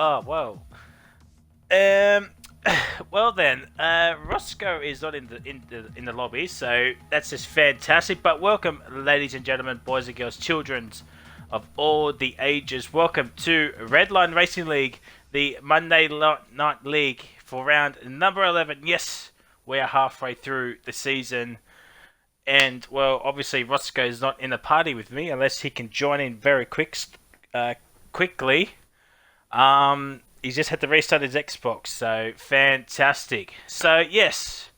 Oh, well. Um, well then, Roscoe is not in the lobby, so that's just fantastic. But welcome, ladies and gentlemen, boys and girls, children of all the ages. Welcome to Redline Racing League, the Monday night league for round number 11. Yes, we are halfway through the season. And, well, obviously Roscoe is not in the party with me unless he can join in very quickly. He's just had to restart his Xbox, so fantastic. So, yes,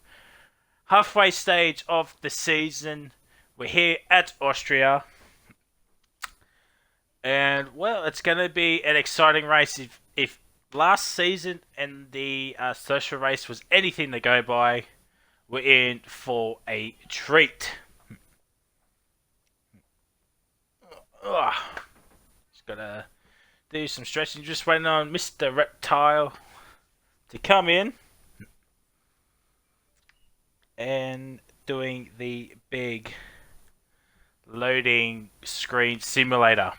halfway stage of the season. We're here at Austria. And, well, it's going to be an exciting race. If last season and the social race was anything to go by, we're in for a treat. Ugh. Just gotta do some stretching. Just waiting on Mr. Reptile to come in and doing the big loading screen simulator.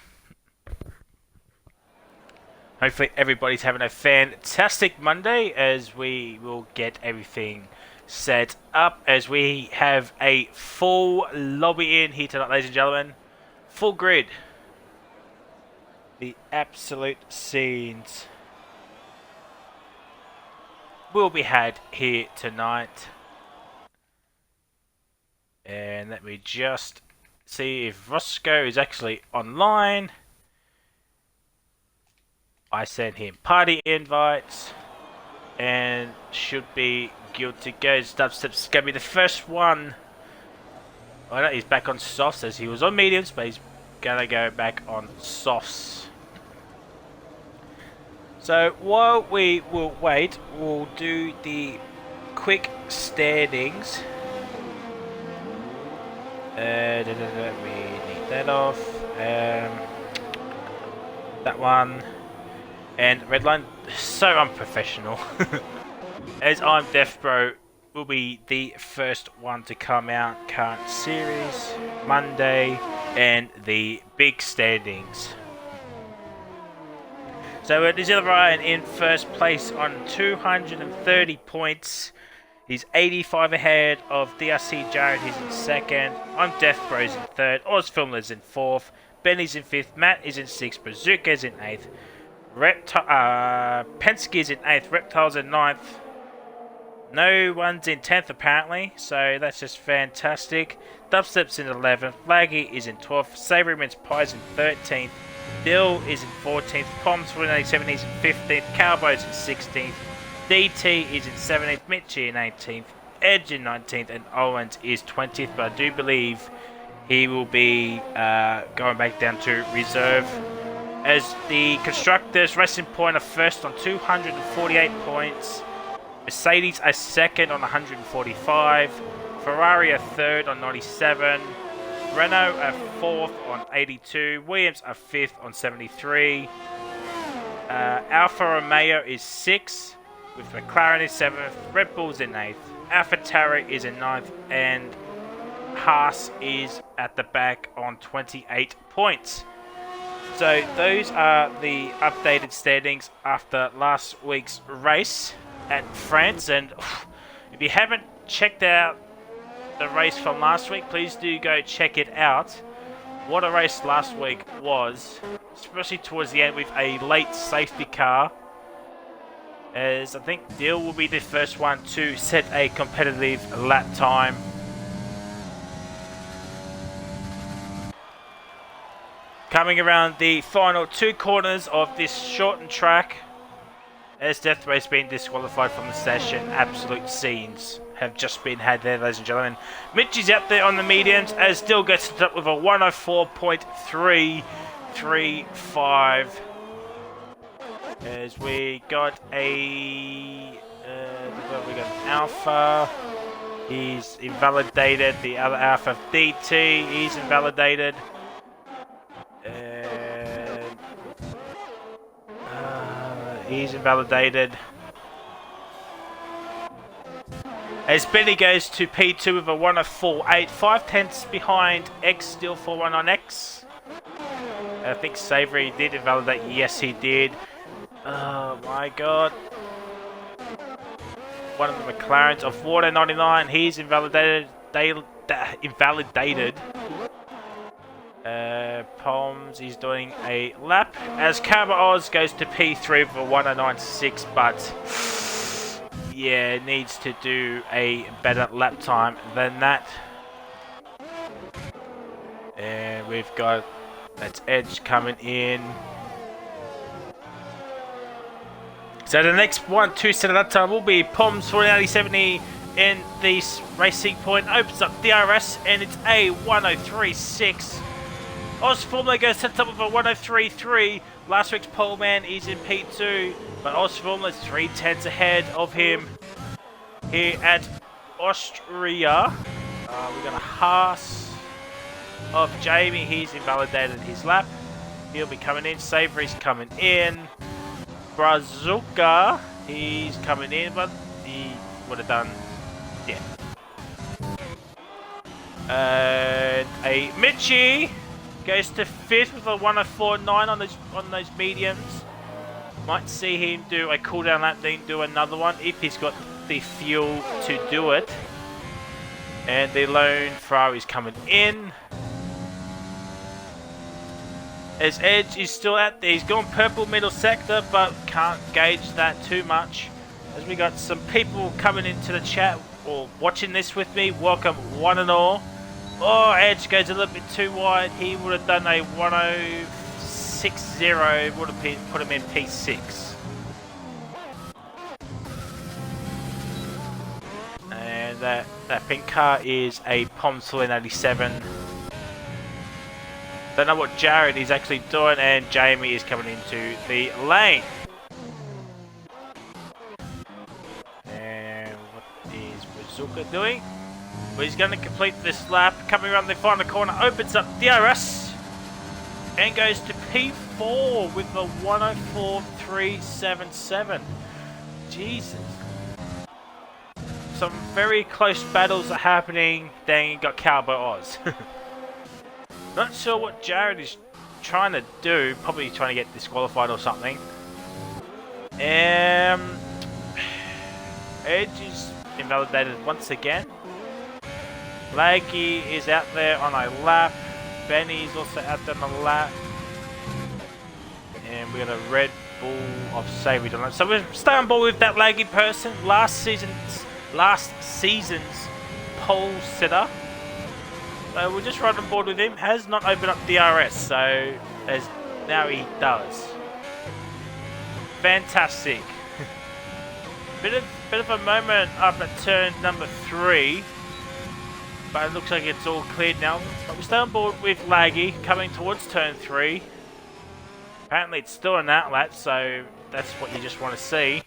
Hopefully everybody's having a fantastic Monday as we will get everything set up as we have a full lobby in here tonight, ladies and gentlemen. Full grid. The absolute scenes will be had here tonight. And let me just see if Roscoe is actually online. I sent him party invites and should be good to go. Dubstep's going to be the first one. I know he's back on softs as he was on mediums, but he's going to go back on softs. So while we will wait, we'll do the quick standings. We need that off. That one. And Redline, so unprofessional. As I'm Death Bro, will be the first one to come out. Current series, Monday, and the big standings. So it is Ryan in first place on 230 points. He's 85 ahead of DRC Jared, he's in second. I'm Death Bros in third. Ozfilmler's in fourth. Benny's in fifth. Matt is in sixth. Bazooka's in eighth. Penske's in 8th, Reptile's in 9th. No one's in 10th apparently, so that's just fantastic. Dubstep's in 11th, Laggy is in 12th, Savoury Mince Pie's in 13th, Dill is in 14th, Poms 47 is in 15th, Cowboy's in 16th, DT is in 17th, Mitchie in 18th, Edge in 19th, and Owens is 20th, but I do believe he will be going back down to reserve. As the Constructors, Racing Point are first on 248 points. Mercedes are second on 145. Ferrari are third on 97. Renault are fourth on 82. Williams are fifth on 73. Alfa Romeo is sixth, with McLaren in seventh. Red Bull's in eighth. AlphaTauri is in ninth. And Haas is at the back on 28 points. So those are the updated standings after last week's race at France. And if you haven't checked out the race from last week, please do go check it out. What a race last week was, especially towards the end with a late safety car. As I think Dill will be the first one to set a competitive lap time. Coming around the final two corners of this shortened track, as Death Race being disqualified from the session, absolute scenes have just been had there, ladies and gentlemen. Mitch is out there on the mediums, as Dill gets it up with a 104.335. As we got we got an Alpha, he's invalidated. The other Alpha DT, he's invalidated. He's invalidated. As Benny goes to P2 with a 104.8, 5 tenths behind X, still 419X. I think Savory did invalidate. Yes, he did. Oh my god. One of the McLarens of Water 99. He's invalidated. Invalidated. Palms is doing a lap as Cabra Oz goes to P3 for 109.6, but yeah, needs to do a better lap time than that. And we've got that's Edge coming in. So the next 1-2 set of lap time will be Palms 4070 in the racing point. Opens up DRS and it's a 103.6. Oz Formula goes to the top of a 103.3. Last week's pole man is in P2, but Oz Formula is 3/10 ahead of him here at Austria. We've got a Haas of Jamie. He's invalidated his lap. He'll be coming in. Savory's coming in. Brazuka, he's coming in, but he would have done, yeah. A Mitchie goes to 5th with a 104.9 on those mediums. Might see him do a cooldown lap, then do another one if he's got the fuel to do it. And the lone Ferrari is coming in. As Edge is still out there, he's gone purple middle sector, but can't gauge that too much. As we got some people coming into the chat or watching this with me, welcome one and all. Oh, Edge goes a little bit too wide. He would have done a 106.0, would have put him in P6. And that pink car is a Palms 87. Don't know what Jared is actually doing, and Jamie is coming into the lane. And what is Bazooka doing? Well, he's going to complete this lap. Coming around the final corner, opens up DRS and goes to P4 with the 104.377. Jesus. Some very close battles are happening. Then you got Cowboy Oz. Not sure what Jared is trying to do. Probably trying to get disqualified or something. Edge is invalidated once again. Laggy is out there on a lap. Benny's also out there on a lap. And we got a Red Bull of Savory. So we'll stay on board with that Laggy person. Last season's pole sitter. So we'll just ride on board with him. Has not opened up DRS, so as now he does. Fantastic. bit of a moment up at turn number 3, but it looks like it's all cleared now. But we'll stay on board with Laggy coming towards turn 3. Apparently it's still an outlet, so that's what you just want to see.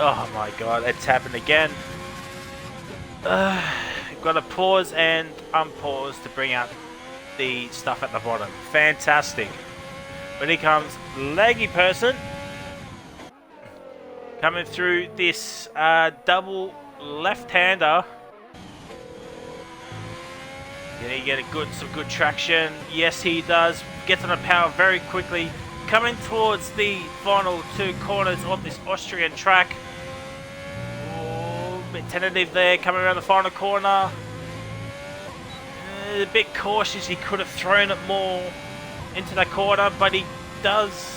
Oh my god, it's happened again. Got to pause and unpause to bring out the stuff at the bottom. Fantastic. But here comes Leggy person. Coming through this double left-hander. Did he get some good traction? Yes, he does. Gets on the power very quickly. Coming towards the final 2 corners of this Austrian track. A bit tentative there, coming around the final corner. A bit cautious, he could have thrown it more into the corner, but he does.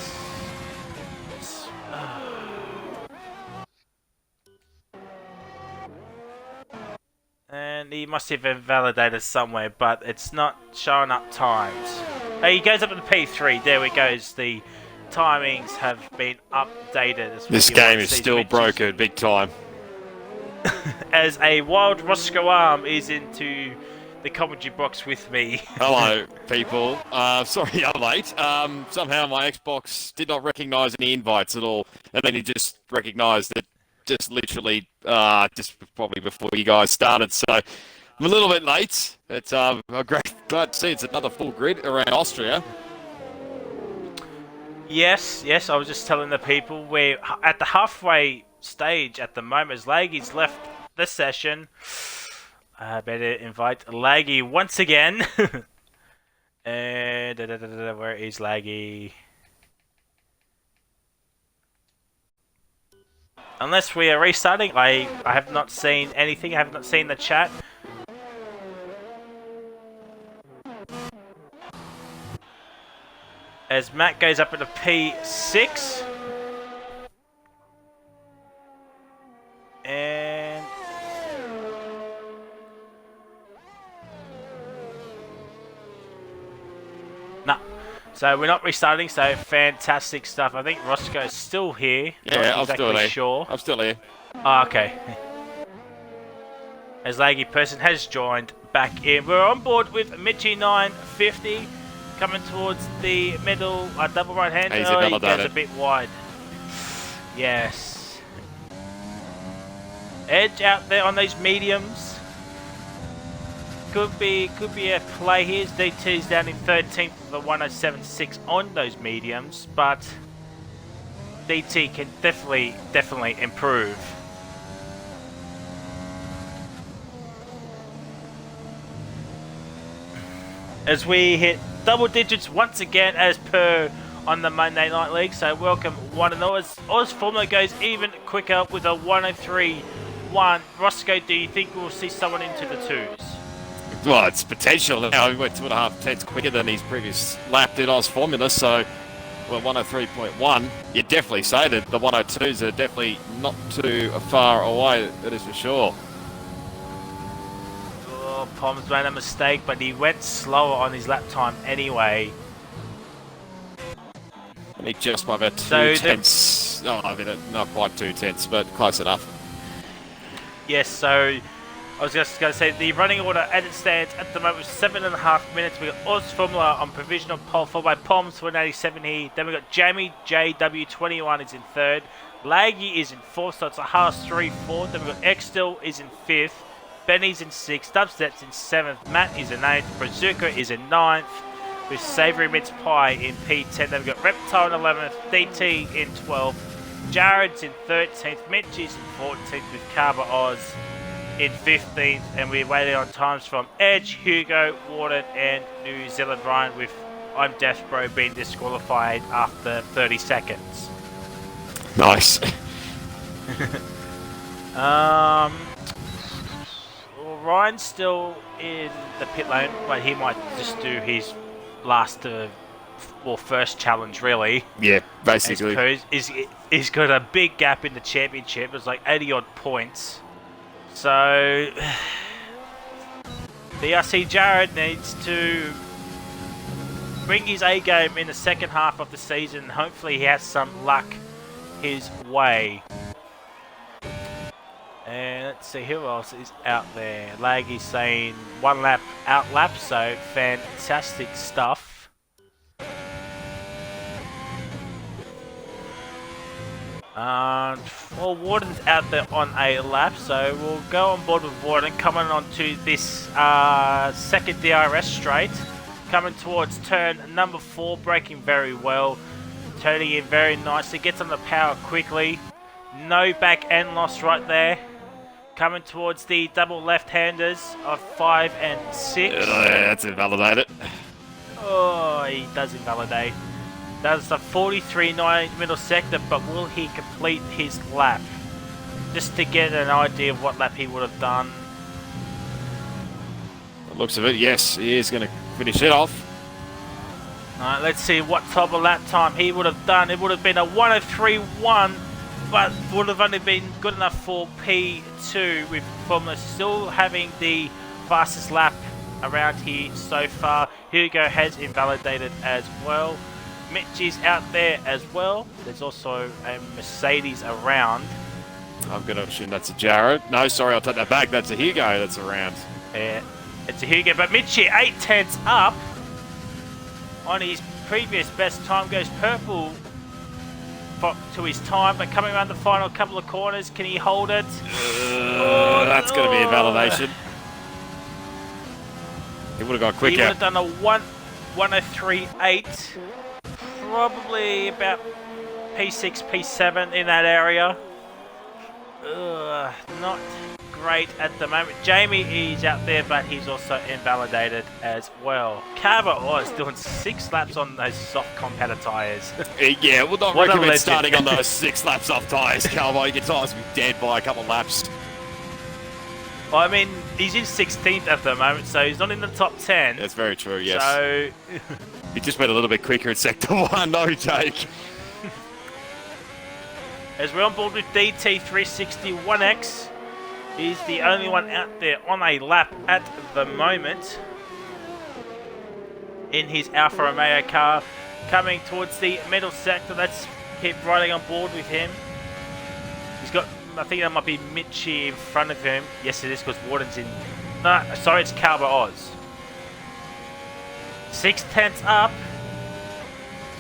And he must have invalidated somewhere, but it's not showing up times. He goes up to the P3, there we goes. The timings have been updated. This game is still broken, big time. As a wild Roscoe Arm is into the commentary box with me. Hello, people. Sorry I'm late. Somehow my Xbox did not recognise any invites at all. And then it just recognised it just literally just probably before you guys started. So I'm a little bit late. But I'm glad to see it's another full grid around Austria. Yes, I was just telling the people we're at the halfway stage at the moment as Laggy's left the session. I better invite Laggy once again. And where is Laggy? Unless we are restarting, I have not seen anything. I have not seen the chat. As Matt goes up into P6. And no. So we're not restarting, so fantastic stuff. I think Roscoe's still here. Yeah, I'm still here. Sure. I'm still here. Oh, okay. As Laggy Person has joined back in. We're on board with Mitchie 950 coming towards the middle double right hand. He's he goes a bit wide. Yes. Edge out there on these mediums. Could be a play here. DT's down in 13th with a 107.6 on those mediums, but DT can definitely improve. As we hit double digits once again as per on the Monday Night League, so welcome one and all. As Oz Formula goes even quicker with a 103.1. Roscoe, do you think we'll see someone into the twos? Well, it's potential now. He went 2.5 tenths quicker than his previous lap in Oz Formula, so well, 103.1. You'd definitely say that the 102s are definitely not too far away, that is for sure. Oh, Pom's made a mistake, but he went slower on his lap time anyway. I think just by about 2 tenths. Oh, I mean, not quite 2 tenths, but close enough. Yes, so I was just going to say the running order as it stands at the moment was 7.5 minutes. We got Oz Formula on provisional pole, followed by Poms for an 87 here. Then we got Jamie JW21 is in third. Laggy is in fourth, so it's a Haas 3-4. Then we got Extel is in fifth. Benny's in sixth. Dubstep's in seventh. Matt is in eighth. Brazuka is in ninth. With Savoury Mince Pie in P10. Then we've got Reptile in 11th. DT in 12th. Jared's in 13th. Mitch is in 14th with Carver Oz in 15th, and we're waiting on times from Edge, Hugo, Warden, and New Zealand Ryan with I'm Death Bro being disqualified after 30 seconds. Nice. Ryan's still in the pit lane, but he might just do his last first challenge really. Yeah, basically. He's got a big gap in the championship. It's like 80 odd points. So BRC Jared needs to bring his A game in the second half of the season. Hopefully he has some luck his way. And let's see who else is out there. Laggy's saying 1 lap out lap, so fantastic stuff. Well, Warden's out there on a lap, so we'll go on board with Warden coming onto this second DRS straight. Coming towards turn number 4, braking very well. Turning in very nicely, gets on the power quickly. No back end loss right there. Coming towards the double left-handers of 5 and 6. That's invalidated. Oh, he does invalidate. That's the 43.9 middle sector, but will he complete his lap? Just to get an idea of what lap he would have done. The looks of it, yes, he is going to finish it off. Alright, let's see what type of lap time he would have done. It would have been a 103.1, but would have only been good enough for P2, with Formula still having the fastest lap around here so far. Hugo has invalidated as well. Mitch is out there as well. There's also a Mercedes around. I'm going to assume that's a Jared. No, sorry, I'll take that back. That's a Hugo that's around. Yeah, it's a Hugo. But Mitchie, 8 tenths up on his previous best time. Goes purple to his time, but coming around the final couple of corners, can he hold it? That's going to be invalidation. He would have gone quicker. He would have done a 103.8. Probably about P6, P7 in that area. Not great at the moment. Jamie is out there, but he's also invalidated as well. Carver Oz doing 6 laps on those soft competitor tyres. Yeah, we'll not What a recommend legend. starting on those 6 laps off tyres, Calvo. Your tyres will be dead by a couple of laps. Well, I mean, he's in 16th at the moment, so he's not in the top 10. That's very true, yes. So, He just went a little bit quicker in Sector 1, no take. as we're on board with DT361X, he's the only one out there on a lap at the moment in his Alfa Romeo car, coming towards the middle sector. Let's keep riding on board with him. He's got, I think that might be Mitchie in front of him. Yes, it is, because Warden's in. No, sorry, it's Calber Oz. 6/10 up.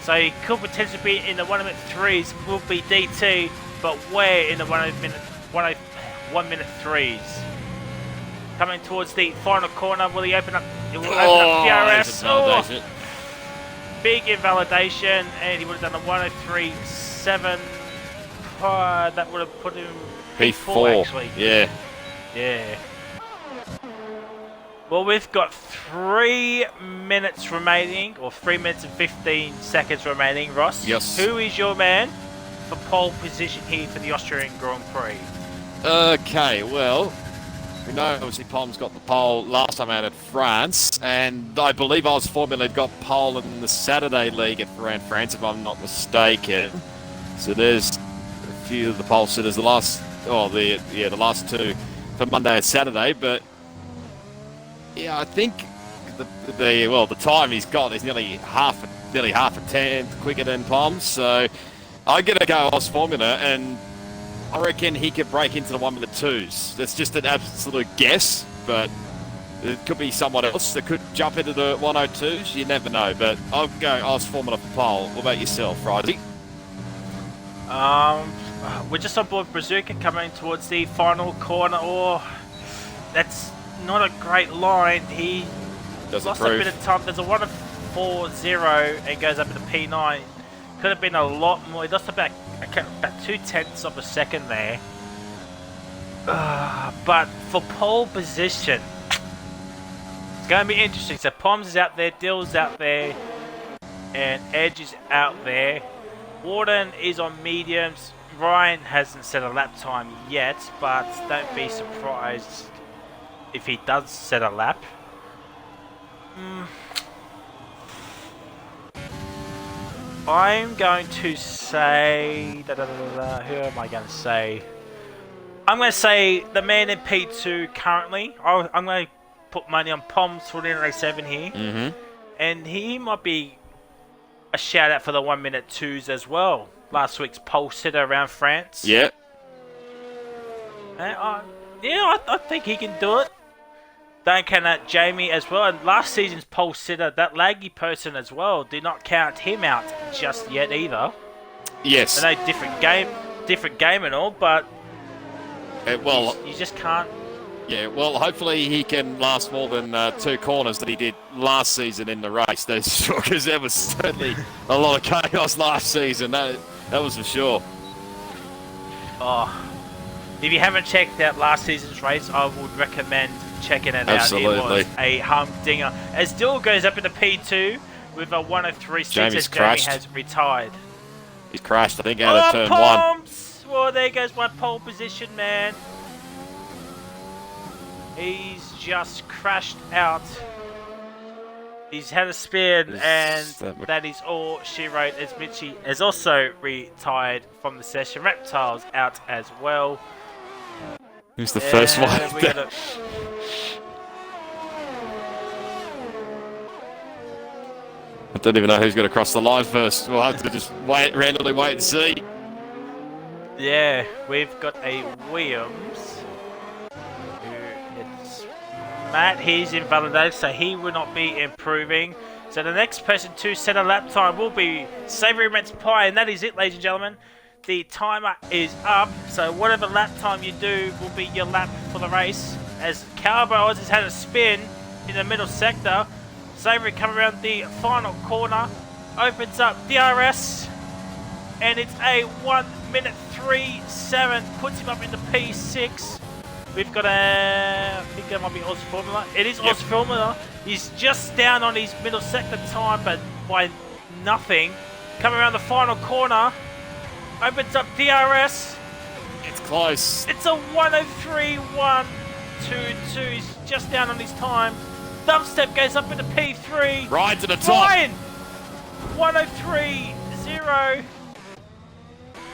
So he could potentially be in the 1 minute 3s, will be DT, but we're in the 1 minute 3s. Coming towards the final corner, will he open up? He will open up DRS. Oh, big invalidation, and he would have done a 103.7. That would have put him P4 actually. Yeah. Yeah. Well, we've got 3 minutes remaining, or 3 minutes and 15 seconds remaining, Ross. Yes. Who is your man for pole position here for the Austrian Grand Prix? Okay, well, we know obviously Pom's got the pole last time out at France, and I believe Oz Formula got pole in the Saturday League at France, if I'm not mistaken. So there's a few of the pole sitters, the last 2 for Monday and Saturday, but yeah, I think the time he's got is nearly half a tenth quicker than Pom's, so I'm gonna go Oz Formula, and I reckon he could break into the 1 minute 2s. That's just an absolute guess, but it could be someone else that could jump into the 102s. You never know, but I'll go Oz Formula for pole. What about yourself, Friday? We're just on board Brazuca coming towards the final corner. Oh, that's not a great line. He lost a bit of time. There's a 1:40 and goes up into P9. Could have been a lot more. He lost about 2/10 of a second there. But for pole position, it's going to be interesting. So Poms is out there, Dill's out there, and Edge is out there. Warden is on mediums. Ryan hasn't set a lap time yet, but don't be surprised if he does set a lap. I'm going to say... Who am I going to say? I'm going to say the man in P2 currently. I'm going to put money on Poms for race 7 here. Mm-hmm. And he might be a shout out for the 1 minute 2s as well. Last week's pole sitter around France. Yeah. I think he can do it. Don't count out Jamie as well. And last season's pole sitter, that laggy person as well, do not count him out just yet either. Yes. I know different game and all, but you just can't. Yeah, well, hopefully he can last more than 2 corners that he did last season in the race. That's sure, because there was certainly a lot of chaos last season. That was for sure. Oh, if you haven't checked out last season's race, I would recommend checking it Absolutely. out. It was a humdinger. As Dill goes up into P2 with a 103.6 as Jamie has retired. He's crashed, I think, out of turn 1. Well, there goes one pole position, man. He's just crashed out. He's had a spin, and that is all she wrote, as Mitchie has also retired from the session. Reptile's out as well. Who's the first one? I don't even know who's going to cross the line first. We'll have to just randomly wait and see. Yeah, we've got a Williams. It's Matt, he's invalidated, so he will not be improving. So the next person to set a lap time will be Savory Rents Pie, and that is it, ladies and gentlemen. The timer is up, so whatever lap time you do will be your lap for the race. As Cowboys has had a spin in the middle sector, Savory coming around the final corner, opens up DRS, and it's a 1 minute 3.7, puts him up into P6. We've got I think that might be Oz Formula. It is Oz Formula. He's just down on his middle sector time, but by nothing. Coming around the final corner. Opens up DRS. It's close. It's a 103.122. He's just down on his time. Dubstep goes up into P3. Right to the top. Ryan! 103.0.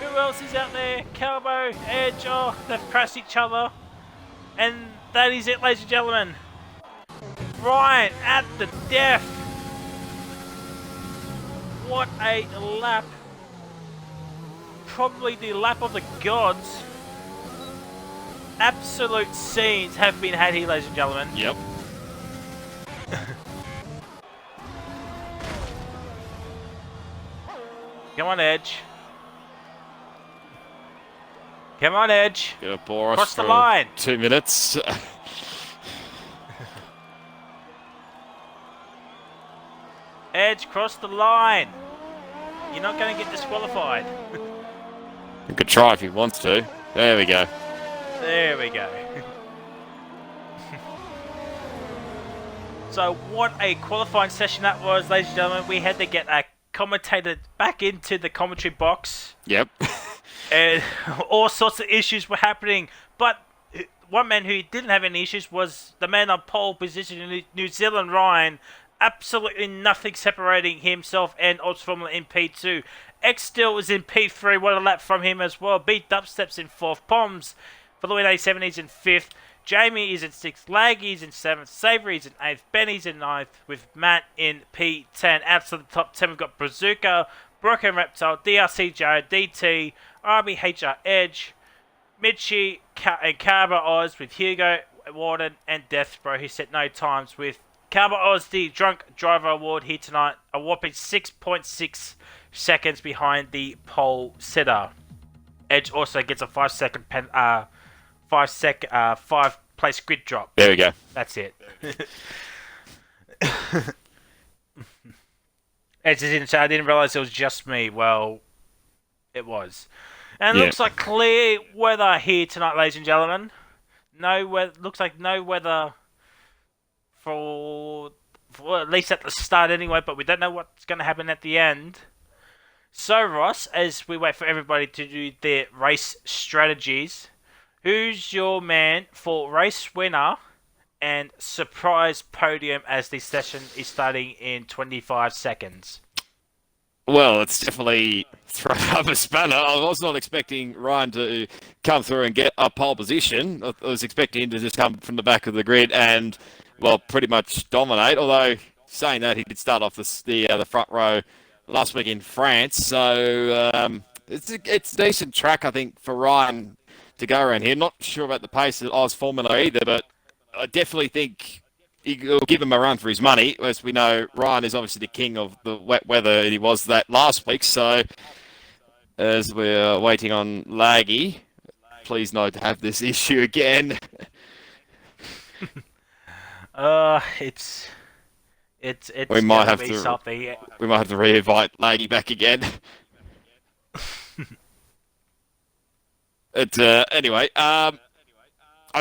Who else is out there? Calvo, Edge, oh, they've crashed each other. And that is it, ladies and gentlemen. Ryan at the death. What a lap. Probably the lap of the gods. Absolute scenes have been had here, ladies and gentlemen. Yep. Come on, Edge. Come on, Edge. Gonna bore us Cross the for line. 2 minutes. Edge, cross the line. You're not going to get disqualified. You could try if he wants to. There we go. There we go. So what a qualifying session that was, ladies and gentlemen. We had to get a commentator back into the commentary box. Yep. And all sorts of issues were happening. But one man who didn't have any issues was the man on pole position in New Zealand, Ryan. Absolutely nothing separating himself and Odds Formula in P2. X Still was in P3. What a lap from him as well. Beat Dubsteps in 4th. Poms for Louis 87 is in 5th. Jamie is in 6th. Laggy is in 7th. Savory is in 8th. Benny's in 9th. With Matt in P10. Out to the top 10, we've got Brazuka, Broken Reptile, DRC Jared, DT, RBHR Edge, Mitchie, and Carver Oz with Hugo, Warden, and Deathbro, who set no times with Carver Oz, the Drunk Driver Award here tonight, a whopping 6.6 seconds behind the pole sitter. Edge also gets a 5 place grid drop. There we go. That's it. Edge didn't say, I didn't realise it was just me. Well, it was. And it looks like clear weather here tonight, ladies and gentlemen. Looks like no weather for at least at the start anyway, but we don't know what's going to happen at the end. So, Ross, as we wait for everybody to do their race strategies, who's your man for race winner and surprise podium as the session is starting in 25 seconds? Well, it's definitely thrown up a spanner. I was not expecting Ryan to come through and get a pole position. I was expecting him to just come from the back of the grid and, well, pretty much dominate. Although, saying that, he did start off the front row last week in France. So, it's a decent track, I think, for Ryan to go around here. Not sure about the pace of Oz Formula either, but I definitely think he'll give him a run for his money. As we know, Ryan is obviously the king of the wet weather, and he was that last week. So, as we're waiting on Laggy, please not to have this issue again. It's we might have be to something. We might have to re-invite Laggy back again. Anyway, I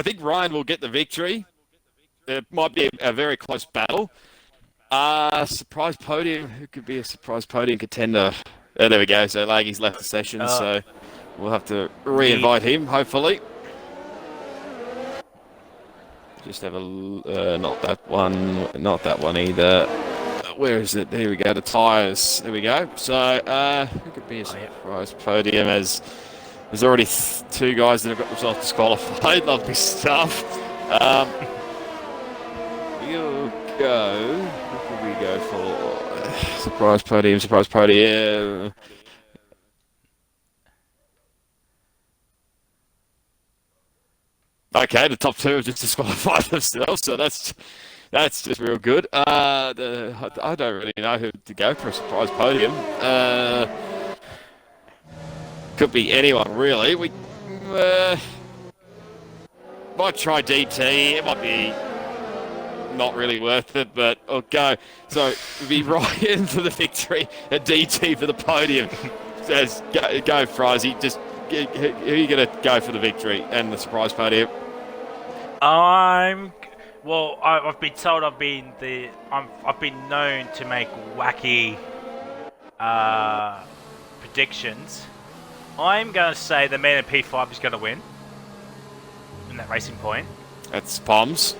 think Ryan will get the victory. It might be a very close battle. Surprise podium. Who could be a surprise podium contender? Oh, there we go. So Laggy's left the session, so we'll have to re-invite him, hopefully. Just have a... not that one either. Where is it? There we go, the tyres. There we go. So, who could be a surprise podium as... There's already 2 guys that have got themselves disqualified. Lovely stuff. We'll go... What could we go for? Surprise podium. Okay, the top 2 have just disqualified themselves, so that's just real good. I don't really know who to go for a surprise podium. Could be anyone, really. We might try DT. It might be not really worth it, but I'll go. So, we'll be right into the victory at DT for the podium. Says, go Frizy. Just, who are you going to go for the victory and the surprise podium? I've been told I've been known to make wacky predictions. I'm going to say the man in P5 is going to win in that racing point. That's Poms.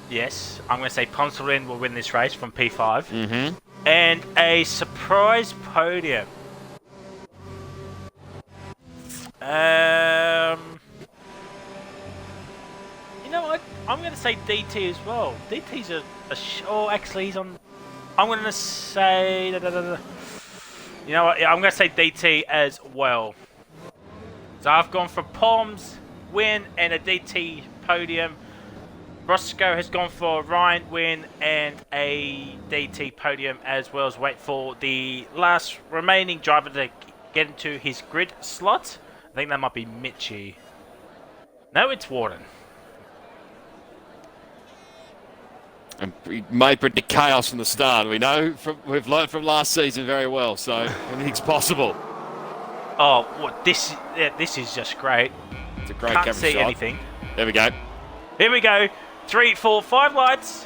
Yes, I'm going to say Poncelin will win this race from P5. Mm-hmm. And a surprise podium. You know what? I'm going to say DT as well. DT's actually he's on. I'm going to say. You know what? Yeah, I'm going to say DT as well. So I've gone for Poms win and a DT podium. Roscoe has gone for Ryan win and a DT podium, as well as wait for the last remaining driver to get into his grid slot. I think that might be Mitchie. No, it's Warden. And we may predict chaos from the start. We know we've learned from last season very well, so anything's possible. Oh, this is just great. It's a great Can't camera see shot. anything. There we go. Here we go. 3, 4, 5 lights.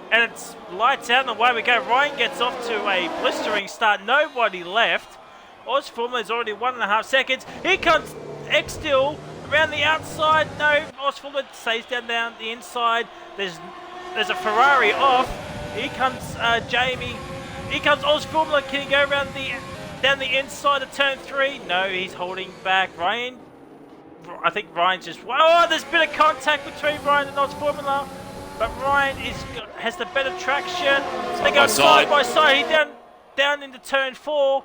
And it's lights out and away we go. Ryan gets off to a blistering start. Nobody left. Ozformula is already 1.5 seconds. Here comes Xsteel around the outside. No, Ozformula stays down the inside. There's a Ferrari off. Here comes Jamie. Here comes Ozformula. Can he go around down the inside of turn 3? No, he's holding back. I think Ryan's just... Oh, there's been a contact between Ryan and Ozformula. But Ryan has the better traction. They go side by side. He down into turn 4.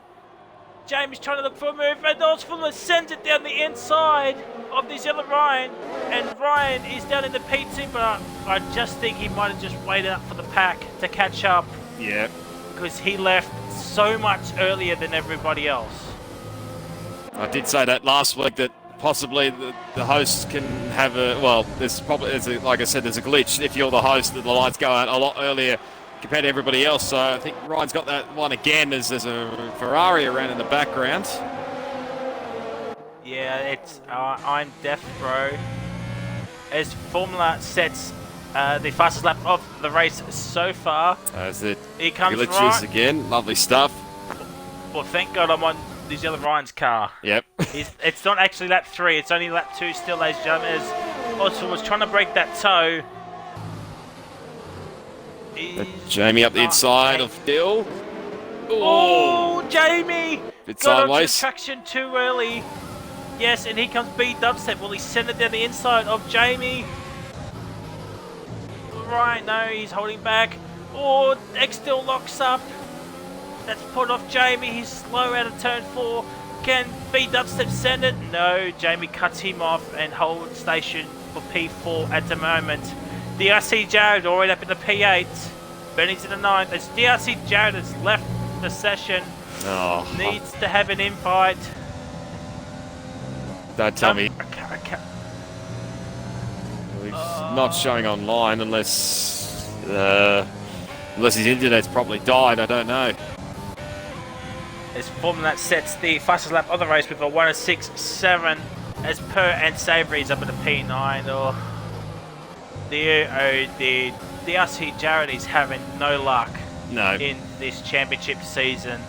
Jamie's trying to look for a move. And Ozformula sends it down the inside of this other Ryan. And Ryan is down in the P2. But I just think he might have just waited up for the pack to catch up. Yeah. Because he left so much earlier than everybody else. I did say that last week that possibly the hosts can have like I said, there's a glitch if you're the host that the lights go out a lot earlier compared to everybody else. So I think Ryan's got that one again as there's a Ferrari around in the background. Yeah, it's I'm Death Bro. As Formula sets the fastest lap of the race so far. As it Here comes glitches Ryan. again, lovely stuff. Well, thank God I'm on New Zealand Ryan's car. Yep. It's not actually lap 3, it's only lap 2 still, ladies and gentlemen, as Oscar was trying to break that toe. Jamie up the inside of Dill. Oh, Jamie! Bit got onto sideways. traction too early. Yes, and here comes B Dubstep. Will he send it down the inside of Jamie? Right, no, he's holding back. Oh, X still locks up. That's put off Jamie. He's slow out of turn 4. Can B Dubstep send it? No, Jamie cuts him off and holds station for P4 at the moment. DRC Jared already up in the P8. Burning to the 9th. As DRC Jared has left the session. Oh. Needs to have an invite. Don't tell me. Okay. He's not showing online unless his internet's probably died. I don't know. As Formula sets the fastest lap of the race with a 1:06.7 as per and Savory's up at the P9. Oh dear, DRC Jared is having no luck in this championship season.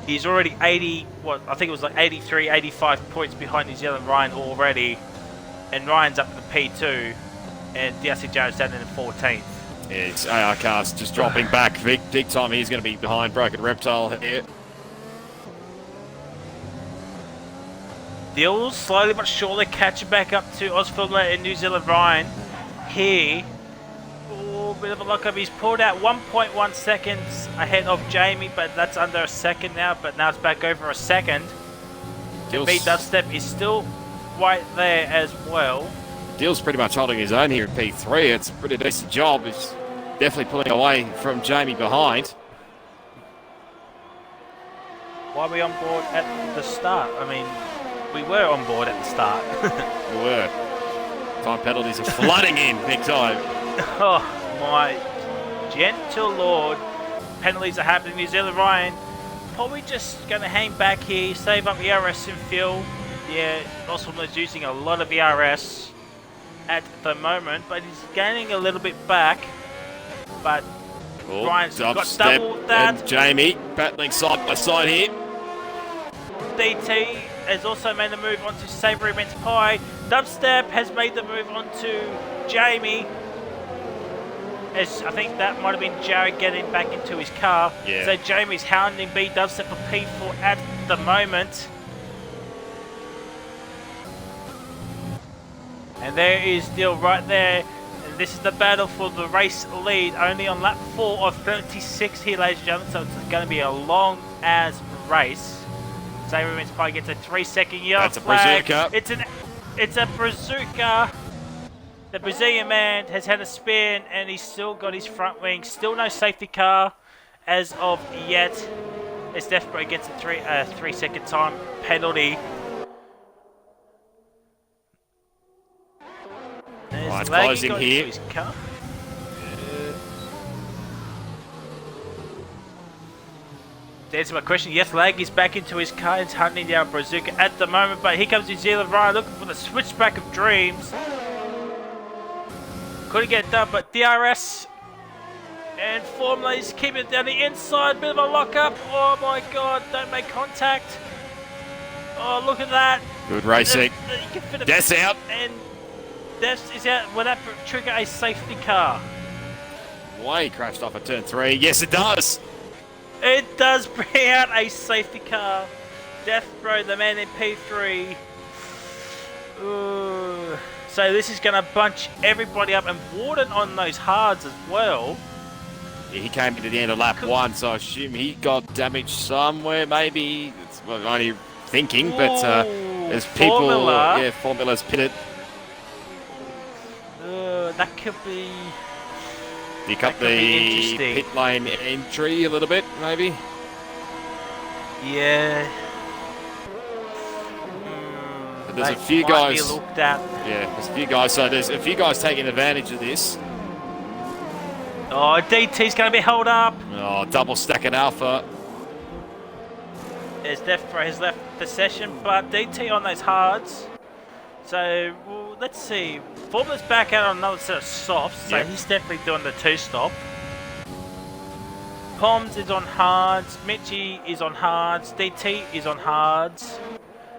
He's already 83, 85 points behind New Zealand Ryan already. And Ryan's up at the P2 and DRC Jared's down in the 14th. Yeah, it's AR Cars just dropping back big time. He's going to be behind Broken Reptile here. They'll slowly but surely catch back up to Ozformula and New Zealand Ryan. Here, bit of a lock up. He's pulled out 1.1 seconds ahead of Jamie, but that's under a second now. But now it's back over a second. B Dubstep is still right there as well. Dill's pretty much holding his own here at P3. It's a pretty decent job. He's definitely pulling away from Jamie behind. Why are we on board at the start? I mean, we were on board at the start. We were. Time penalties are flooding in big time. Oh, my gentle lord. Penalties are happening. New Zealand Ryan probably just going to hang back here, save up the RS and fuel. Yeah, Oswald's using a lot of ERS at the moment, but he's gaining a little bit back. But Ryan's got double that. And Jamie battling side by side here. DT has also made the move onto Savoury Mince Pie. Dubstep has made the move onto Jamie. As I think that might have been Jared getting back into his car. Yeah. So Jamie's hounding B Dubstep for P4 at the moment. And there is still right there. And this is the battle for the race lead. Only on lap 4 of 36 here, ladies and gentlemen. So it's going to be a long as race. Savoury Mince Pie gets a 3-second yellow That's flag. a Brazuca. It's a Brazuca. The Brazilian man has had a spin and he's still got his front wing. Still no safety car as of yet. As Deathbro gets a 3-second time penalty. Oh, it's closing here. To answer my question, yes, Laggy's back into his car. He's hunting down Brazuca at the moment, but here comes New Zealand Ryan looking for the switchback of dreams. Couldn't get it done, but DRS and Formula is keeping it down the inside. Bit of a lock-up. Oh my god, don't make contact. Oh, look at that. Good racing. Death's out. And Death is out. Will that trigger a safety car? Way crashed off at turn 3. Yes, it does. It does bring out a safety car. Deathbro, the man in P3. Ooh. So this is going to bunch everybody up, and Warden on those hards as well. Yeah, he came into the end of lap 1, so I assume he got damaged somewhere, maybe. It's only thinking, but there's people... Formula. Yeah, Formula's pitted. That could be... You cut the pit lane entry a little bit, maybe? Yeah. There's a few guys. Be looked at. Yeah, there's a few guys. So there's a few guys taking advantage of this. Oh, DT's going to be held up. Oh, double stacking Alpha. As Deathbro has left the session, but DT on those hards. So let's see. Formula's back out on another set of softs, so he's definitely doing the 2-stop. Poms is on hards, Mitchie is on hards, DT is on hards,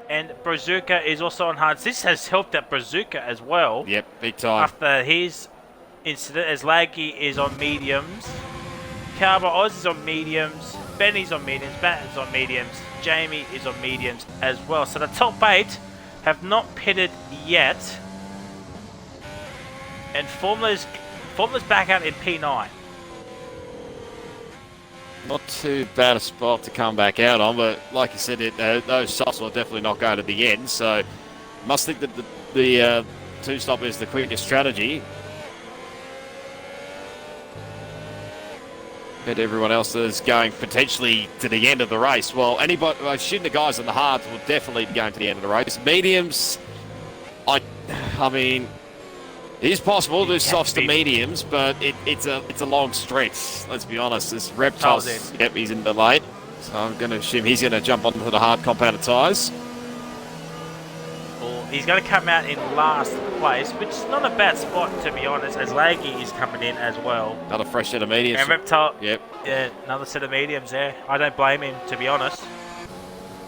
and Brazuca is also on hards. This has helped out Brazuca as well. Yep, big time. After his incident, as Laggy is on mediums, Carver Oz is on mediums, Benny's on mediums, Batten's on mediums, Jamie is on mediums as well. So the top 8 have not pitted yet. And Formula's back out in P9. Not too bad a spot to come back out on, but like you said, those softs will definitely not go to the end. So, must think that the 2-stop is the quickest strategy. But everyone else is going potentially to the end of the race. Well, anybody, I assume the guys on the hards will definitely be going to the end of the race. Mediums, I mean. It is possible to do softs to mediums, but it's a long stretch. Let's be honest. This Reptiles, yep, he's in the lane, so I'm going to assume he's going to jump onto the hard compounded tyres. Well, he's going to come out in last place, which is not a bad spot to be honest. As Laggy is coming in as well. Another fresh set of mediums. And Reptile, yep, yeah, another set of mediums there. I don't blame him to be honest.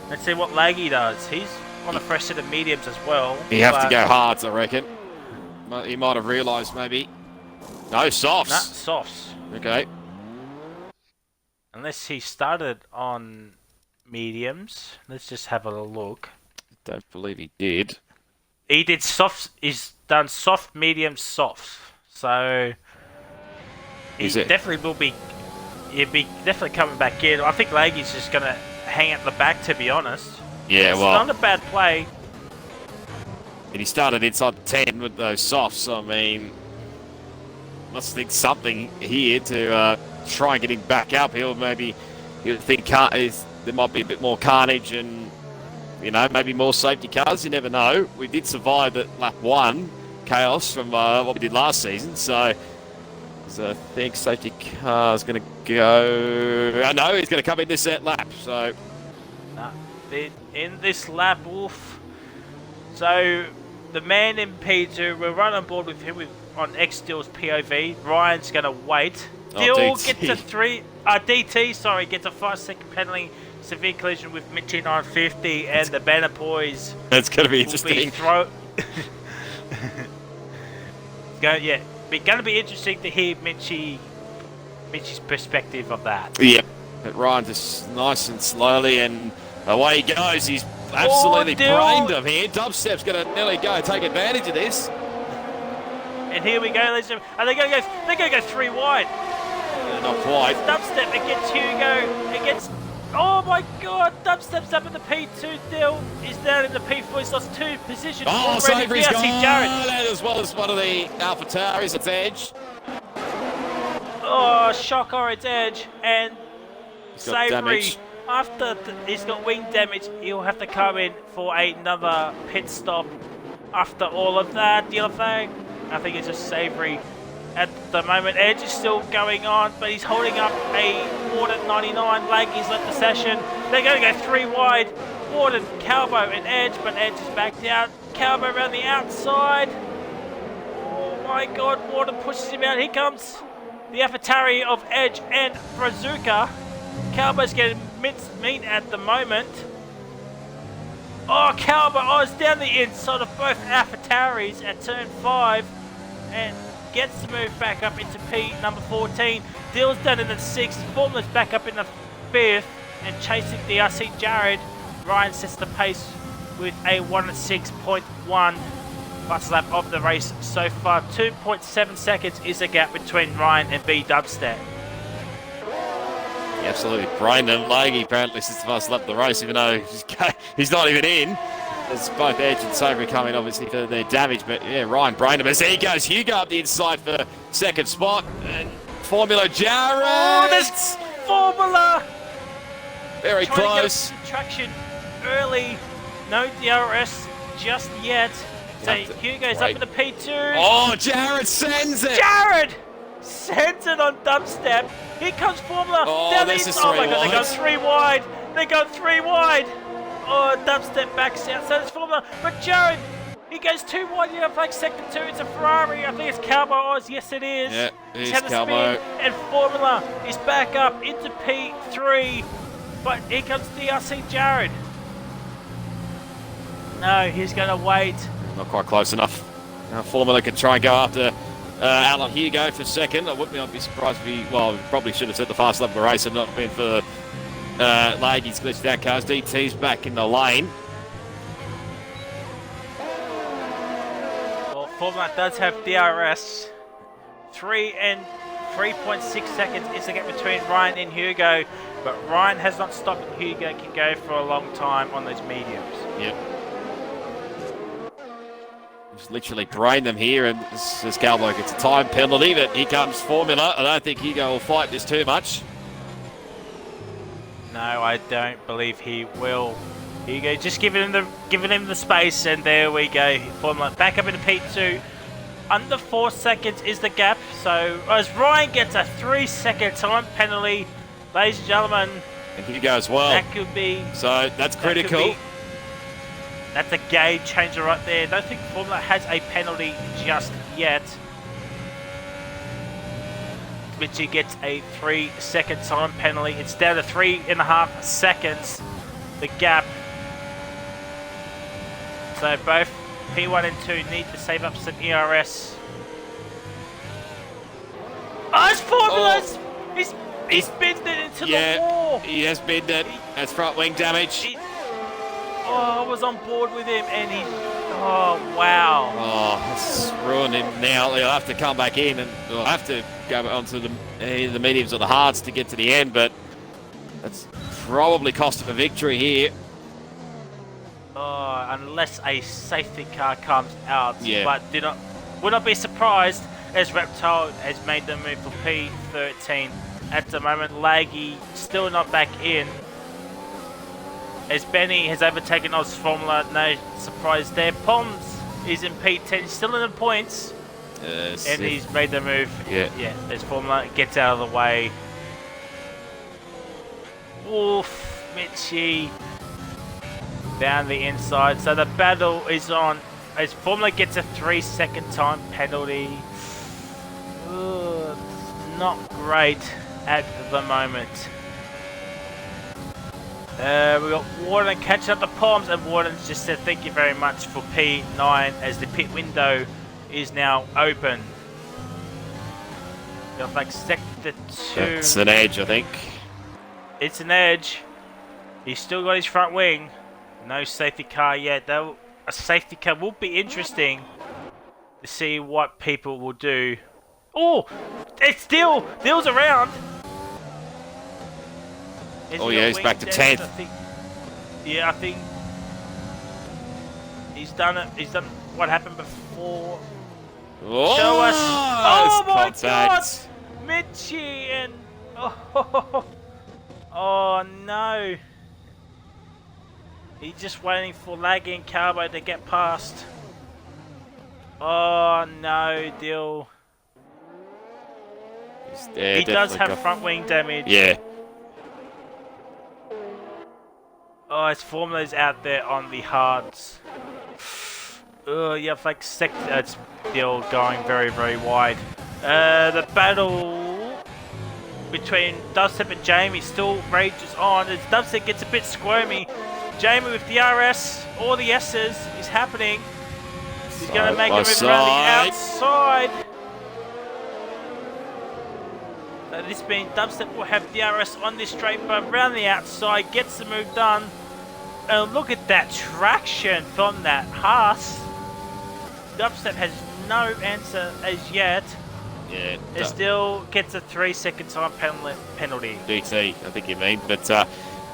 Let's see what Laggy does. He's on a fresh set of mediums as well. He have to go hards, I reckon. He might have realised maybe. No, softs. Nah, softs. Okay. Unless he started on mediums. Let's just have a look. Don't believe he did. He did softs. He's done soft, medium, soft. So he definitely will be. He'll be definitely coming back in. I think Laggy's just going to hang at the back, to be honest. Yeah, it's well. Not a bad play. And he started inside the 10 with those softs. I mean, must think something here to try and get him back up. Maybe he'll think there might be a bit more carnage and, you know, maybe more safety cars. You never know. We did survive at lap 1 chaos from what we did last season. So I think safety car is going to go. I know he's going to come in this lap. So in this lap, Wolf. So the man in P2, we're right on board with him on X-Steel's POV. Ryan's going to wait. Dill gets a DT, sorry, gets a 5-second penalty. Severe collision with Mitchie 950 and the Banner Boys. That's going to be interesting. Going to be interesting to hear Mitchie's perspective of that. Yep. But Ryan just nice and slowly, and away he goes. He's absolutely brained him here. Dubstep's going to nearly go take advantage of this. And here we go, ladies and gentlemen. And they're going to go 3 wide. Yeah, not quite. Dubstep against Hugo. Against. Oh my God! Dubstep's up in the P2. Dill is down in the P4. He's lost 2 positions. Oh, Savory's gone. Jared. As well as one of the Alpha Tauris at Edge. Oh, shocker! It's Edge and Savory. Damage. After he's got wing damage, he'll have to come in for another pit stop. After all of that, the other thing, I think it's just Savory. At the moment, Edge is still going on, but he's holding up a Warden 99. Laggy's left the session. They're going to go 3 wide. Warden, Calbo, and Edge, but Edge is backed out. Calbo around the outside. Oh my God, Warden pushes him out. Here comes the Avatari of Edge and Brazuka. Calbo's getting minced meat at the moment. Oh, Calbo, it's down the inside of both Avataris at turn 5. And gets to move back up into P number 14. Dill's done in the 6th. Formula's back up in the 5th. And chasing the RC Jared. Ryan sets the pace with a 1:06.1 fastest lap of the race so far. 2.7 seconds is the gap between Ryan and B Dubstep. Absolutely brained him. Laggy apparently sits the fastest lap of the race, even though he's not even in. There's both Edge and Savory coming, obviously, for their damage. But, yeah, Ryan brained him. As he goes, Hugo up the inside for 2nd spot. And Formula Jared! Oh, there's Formula! Very close. Traction early. No DRS just yet. So Hugo's up in the P2. Oh, Jared sends it! Jared! Sends it on Dubstep. Here comes Formula. Oh, down this the is inside. Oh my 3 God, wide. they got 3 wide. They got 3 wide. Oh, Dubstep backs out. So it's Formula. But Jared, he goes 2 wide. You know, like sector 2. It's a Ferrari. I think it's Calbo Oz. Yes, it is. Yeah, He's it's had a Calbo. spin. And Formula is back up into P3. But here comes DRC Jared. No, he's going to wait. Not quite close enough. Formula can try and go after Alan Hugo for 2nd. I wouldn't not be surprised if he, well, probably should have set the fast lap of the race and not been for Laggy's glitched out cars. DT's back in the lane. Well, Formula does have DRS. 3 and 3.6 seconds is the gap between Ryan and Hugo. But Ryan has not stopped. Hugo can go for a long time on those mediums. Yep. Just literally brain them here, and as Calbo gets a time penalty, but here comes Formula. I don't think Hugo will fight this too much. No, I don't believe he will. Hugo just giving him the space, and there we go. Formula back up into P2. Under 4 seconds is the gap. So as Ryan gets a 3-second time penalty, ladies and gentlemen, And Hugo as well. that could be. So that's critical. That's a game changer right there. I don't think Formula has a penalty just yet. Mitchie gets a 3-second time penalty. It's down to 3.5 seconds, the gap. So both P1 and 2 need to save up some ERS. Oh, it's Formula! He's binned it into the wall. He has binned it. That's front wing damage. I was on board with him, and he. Oh wow! Oh, that's ruined him now. He'll have to come back in, and he'll have to go onto the mediums or the hards to get to the end. But that's probably cost him a victory here. Oh, unless a safety car comes out. Yeah. But would not be surprised as Reptile has made the move for P13. At the moment, Laggy still not back in. As Benny has overtaken Oz Formula, no surprise there. Poms is in P10, still in the points. And he's made the move. Yeah. As Formula gets out of the way. Oof, Mitchie. down the inside. So the battle is on. As Formula gets a 3-second time penalty. Ugh, not great at the moment. We got Warden catching up the palms, and Warden's just said thank you very much for P9 as the pit window is now open. Got like sector 2. It's an edge, I think. It's an edge. He's still got his front wing. No safety car yet. Though a safety car will be interesting to see what people will do. Oh, it's still Dill's around. Oh yeah, he's back to 10th. I think he's done it. He's done what happened before. Oh, Show us. Oh my contact. God, Mitchie and oh no. He's just waiting for Laggy and Carbo to get past. Oh no, Dill. He does have front wing damage. Yeah. Oh, his Formula's out there on the hards. Oh, yeah, like it's still going very, very wide. The battle between Dubstep and Jamie still rages on as Dubstep gets a bit squirmy. Jamie with the RS, all the S's is happening. He's going to make a move around the outside. This being Dubstep will have DRS on this straight, but around the outside, gets the move done. And look at that traction from that Haas. Dubstep has no answer as yet. Yeah. It still gets a 3-second time penalty. DT, I think you mean. But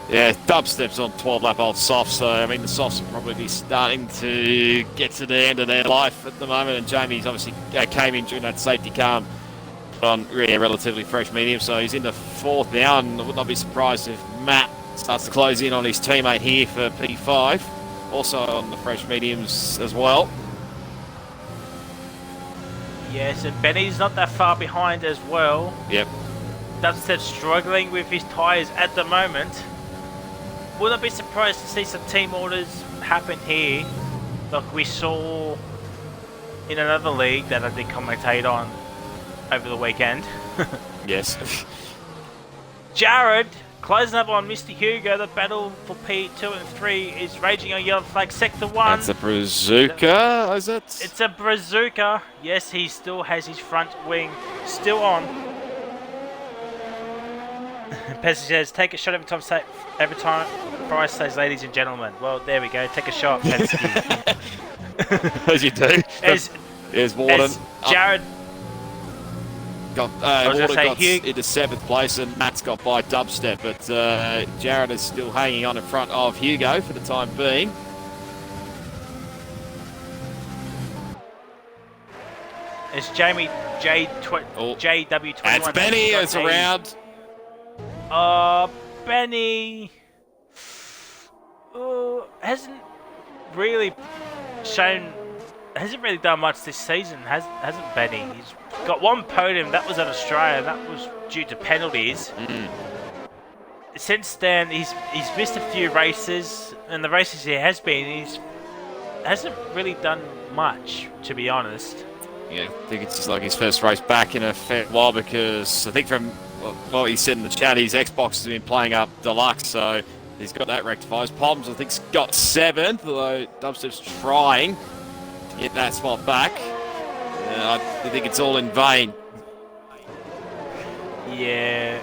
yeah, Dubstep's on 12 lap old softs, so I mean the softs will probably be starting to get to the end of their life at the moment. And Jamie's obviously came in during that safety car on really relatively fresh medium, so he's in the 4th now, and I would not be surprised if Matt starts to close in on his teammate here for P5, also on the fresh mediums as well. Yes, and Benny's not that far behind as well. Yep. Dubstep struggling with his tyres at the moment. Would not be surprised to see some team orders happen here, like we saw in another league that I did commentate on over the weekend. Yes. Jared closing up on Mr. Hugo. The battle for P2 and 3 is raging on yellow flag sector 1. That's a Brazuca, is it? It's a Brazuca. Yes, he still has his front wing still on. Pesci says, take a shot every time Bryce says, ladies and gentlemen. Well, there we go. Take a shot, Pesci. As you do. There's Warden. As Jared... Warden got into 7th place, and Matt's got by Dubstep, but Jared is still hanging on in front of Hugo for the time being. It's Jamie JW21. That's Benny is around. Benny hasn't really done much this season, hasn't Benny? He's got one podium, that was at Australia, that was due to penalties. Since then, he's missed a few races, and the races he has been, hasn't really done much, to be honest. Yeah, I think it's just like his first race back in a fair while, because I think from what he said in the chat, his Xbox has been playing up deluxe, so he's got that rectified. His Palms, I think, got 7th, although Dubstep's trying to get that spot back. I think it's all in vain. Yeah.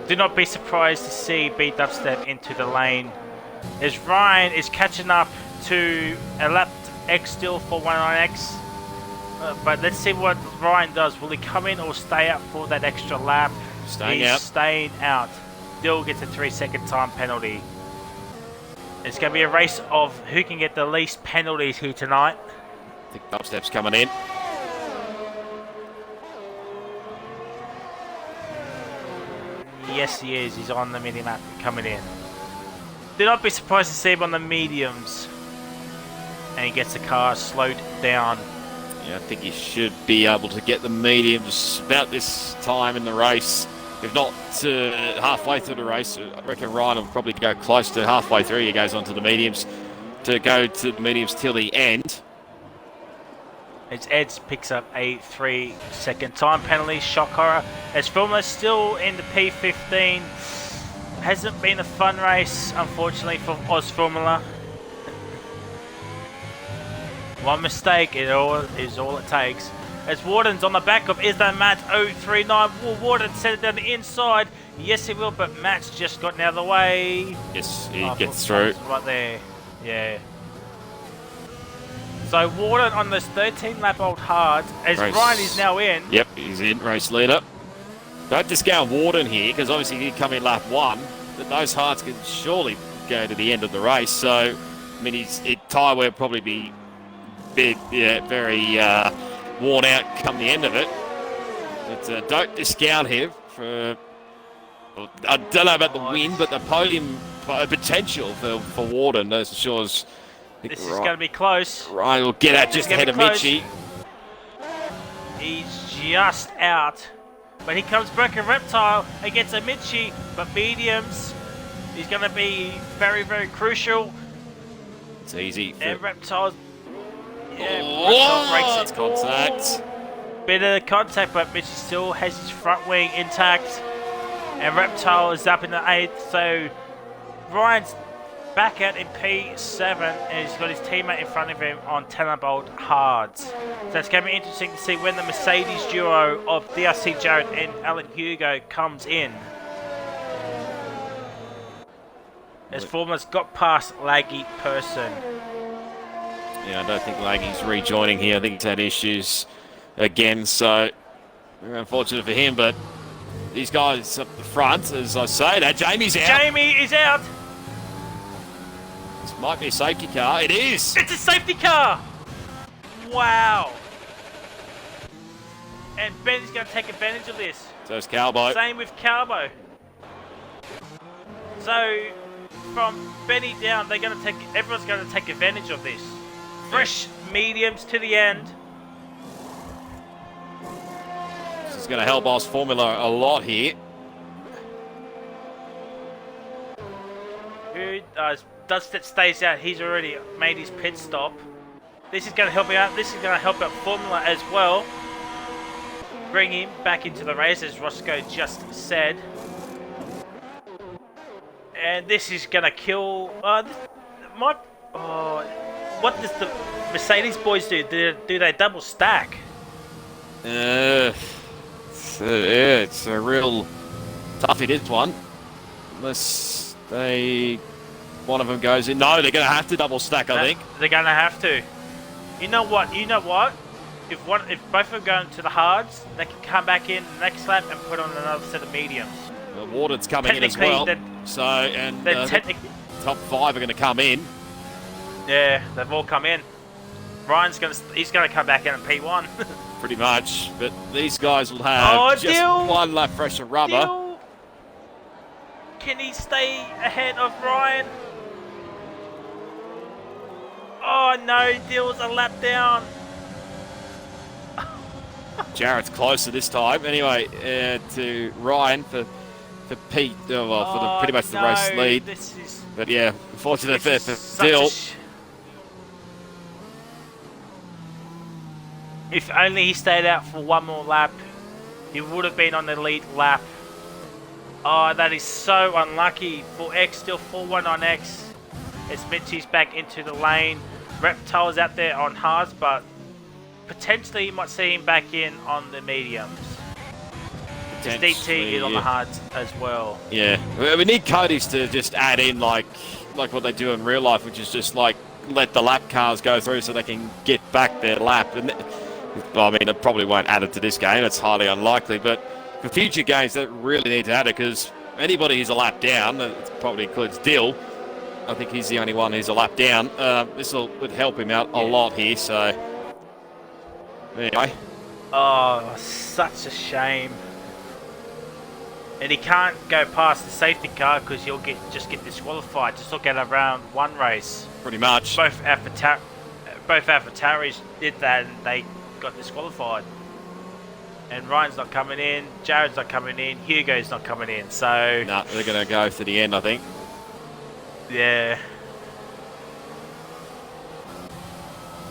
Do not be surprised to see B Dubstep into the lane, as Ryan is catching up to a lap X still for 19X. But let's see what Ryan does. Will he come in or stay out for that extra lap? He's staying out. Dill gets a 3-second time penalty. It's going to be a race of who can get the least penalties here tonight. I think Dubstep's coming in. Yes, he is. He's on the mini-map coming in. Do not be surprised to see him on the mediums. And he gets the car slowed down. Yeah, I think he should be able to get the mediums about this time in the race. if not halfway through the race. I reckon Ryan will probably go close to halfway through. He goes on to the mediums to go to the mediums till the end. As Eds picks up a 3-second time penalty, shock horror. As Formula's still in the P15, hasn't been a fun race, unfortunately, for Oz Formula. One mistake is all it takes. As Warden's on the back of Is That Matt 039. Will Warden send it down the inside? Yes, he will, but Matt's just gotten out of the way. Yes, he gets through. Right there. Yeah. So Warden on this 13-lap old hard, as Ryan is now in. Yep, he's in, race leader. Don't discount Warden here, because obviously he did come in lap 1, but those hards can surely go to the end of the race. So, I mean, his tyre will probably be very worn out come the end of it. But don't discount him for, I don't know about the win, but the podium potential for Warden, that's for sure. This is going to be close. Ryan will get out just ahead of Mitchie. He's just out. But he comes back a Reptile against a Mitchie, but mediums. He's going to be very, very crucial. It's easy. And Reptile's... Yeah, Reptile breaks its contact. Bit of contact, but Mitchie still has his front wing intact. And Reptile is up in the 8th, so Ryan's back out in P7, and he's got his teammate in front of him on 10-lap-old hards. So it's going to be interesting to see when the Mercedes duo of DRC Jarrett and Alan Hugo comes in. As Formula's got past Laggy Person. Yeah, I don't think Laggy's rejoining here. I think he's had issues again, so unfortunate for him, but these guys up the front, as I say, that Jamie's out. Jamie is out. This might be a safety car. It is! It's a safety car! Wow. And Benny's going to take advantage of this. So it's Calbo. Same with Calbo. So, from Benny down, everyone's going to take advantage of this. Fresh mediums to the end. This is going to help Oz Formula a lot here. Who Dustin stays out, he's already made his pit stop. This is going to help him out. This is going to help out Formula as well. Bring him back into the race, as Roscoe just said. And this is going to kill... what does the Mercedes boys do? Do they double stack? It's a real toughie, this one. Unless one of them goes in. No, they're going to have to double stack, I think. They're going to have to. You know what? If both of them go into the hards, they can come back in the next lap and put on another set of mediums. The Warden's coming in as well. The top 5 are going to come in. Yeah, they've all come in. Ryan's he's going to come back in at P1. Pretty much, but these guys will have one lap fresh of rubber. Dill. Can he stay ahead of Ryan? Oh no, Dill's a lap down. Jarrett's closer this time. Anyway, to Ryan for Pete, for pretty much the race lead. But yeah, unfortunate for Dill. If only he stayed out for one more lap, he would have been on the lead lap. Oh, that is so unlucky for X, still 4-1 on X. As Mitchie's back into the lane. Reptile's out there on hards, but potentially you might see him back in on the mediums. DT is on the hards as well. Yeah, we need Cody's to just add in like what they do in real life, which is just like let the lap cars go through so they can get back their lap. And I mean, it probably won't add it to this game. It's highly unlikely, but for future games, they really need to add it, because anybody who's a lap down, it probably includes Dill. I think he's the only one who's a lap down. This would help him out a lot here. So anyway. Oh, such a shame. And he can't go past the safety car because he'll just get disqualified. Just look at a round 1 race. Pretty much. Both AlphaTauris did that and they got disqualified. And Ryan's not coming in, Jared's not coming in, Hugo's not coming in, so... No, they're going to go to the end, I think. Yeah.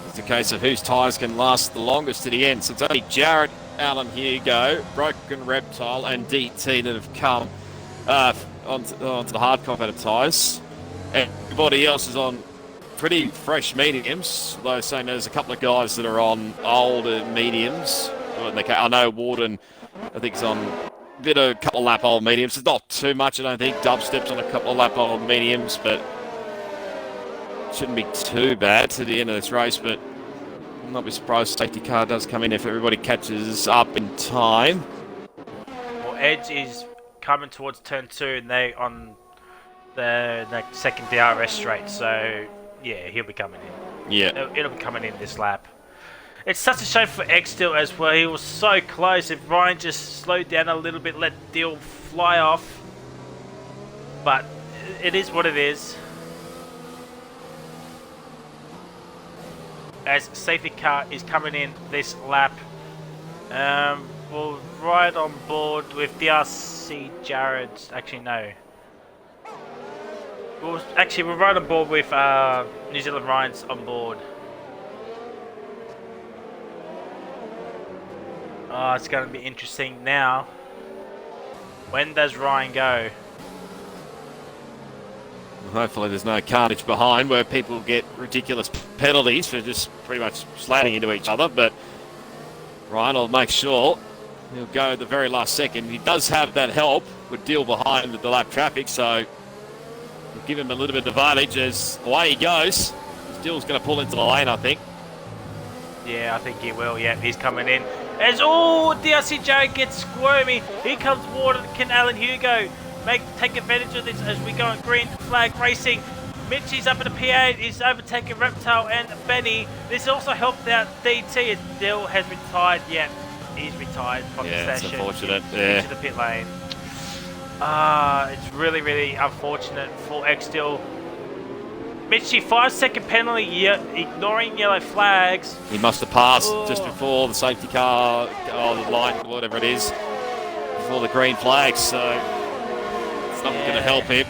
It's a case of whose tyres can last the longest to the end. So it's only Jared, Alan, Hugo, Broken Reptile and DT that have come onto the hard competitive tyres. Everybody else is on pretty fresh mediums, though saying there's a couple of guys that are on older mediums. I know Warden, I think, is on a couple of lap old mediums. It's not too much, I don't think. Dubstep's on a couple of lap old mediums, but shouldn't be too bad to the end of this race. But I'll not be surprised safety car does come in if everybody catches up in time. Well, Edge is coming towards turn 2 and they on the second DRS straight, so yeah, he'll be coming in. Yeah. It'll be coming in this lap. It's such a shame for X still as well. He was so close. If Ryan just slowed down a little bit, let Deal fly off. But it is what it is. As safety car is coming in this lap. We'll ride on board with DRC Jared. Actually, no. We'll ride on board with New Zealand Ryan's on board. Oh, it's going to be interesting now. When does Ryan go? Hopefully there's no carnage behind where people get ridiculous penalties for just pretty much slamming into each other, but Ryan will make sure he'll go at the very last second. He does have that help with Deal behind the lap traffic, so we'll give him a little bit of advantage as away he goes. Deal's going to pull into the lane, I think. Yeah, I think he will. Yeah, he's coming in. As DRC Jared gets squirmy. Here comes Warden. Can Alan Hugo take advantage of this as we go on green flag racing? Mitchie's up at the P8. He's overtaken Reptile and Benny. This also helped out DT as Dill has retired. Yeah, he's retired from the session. Yeah, it's unfortunate. Into the pit lane. It's really, really unfortunate for X Dill. Mitchie, 5-second penalty, ignoring yellow flags. He must have passed just before the safety car, or the line, whatever it is, before the green flags, so it's not going to help him.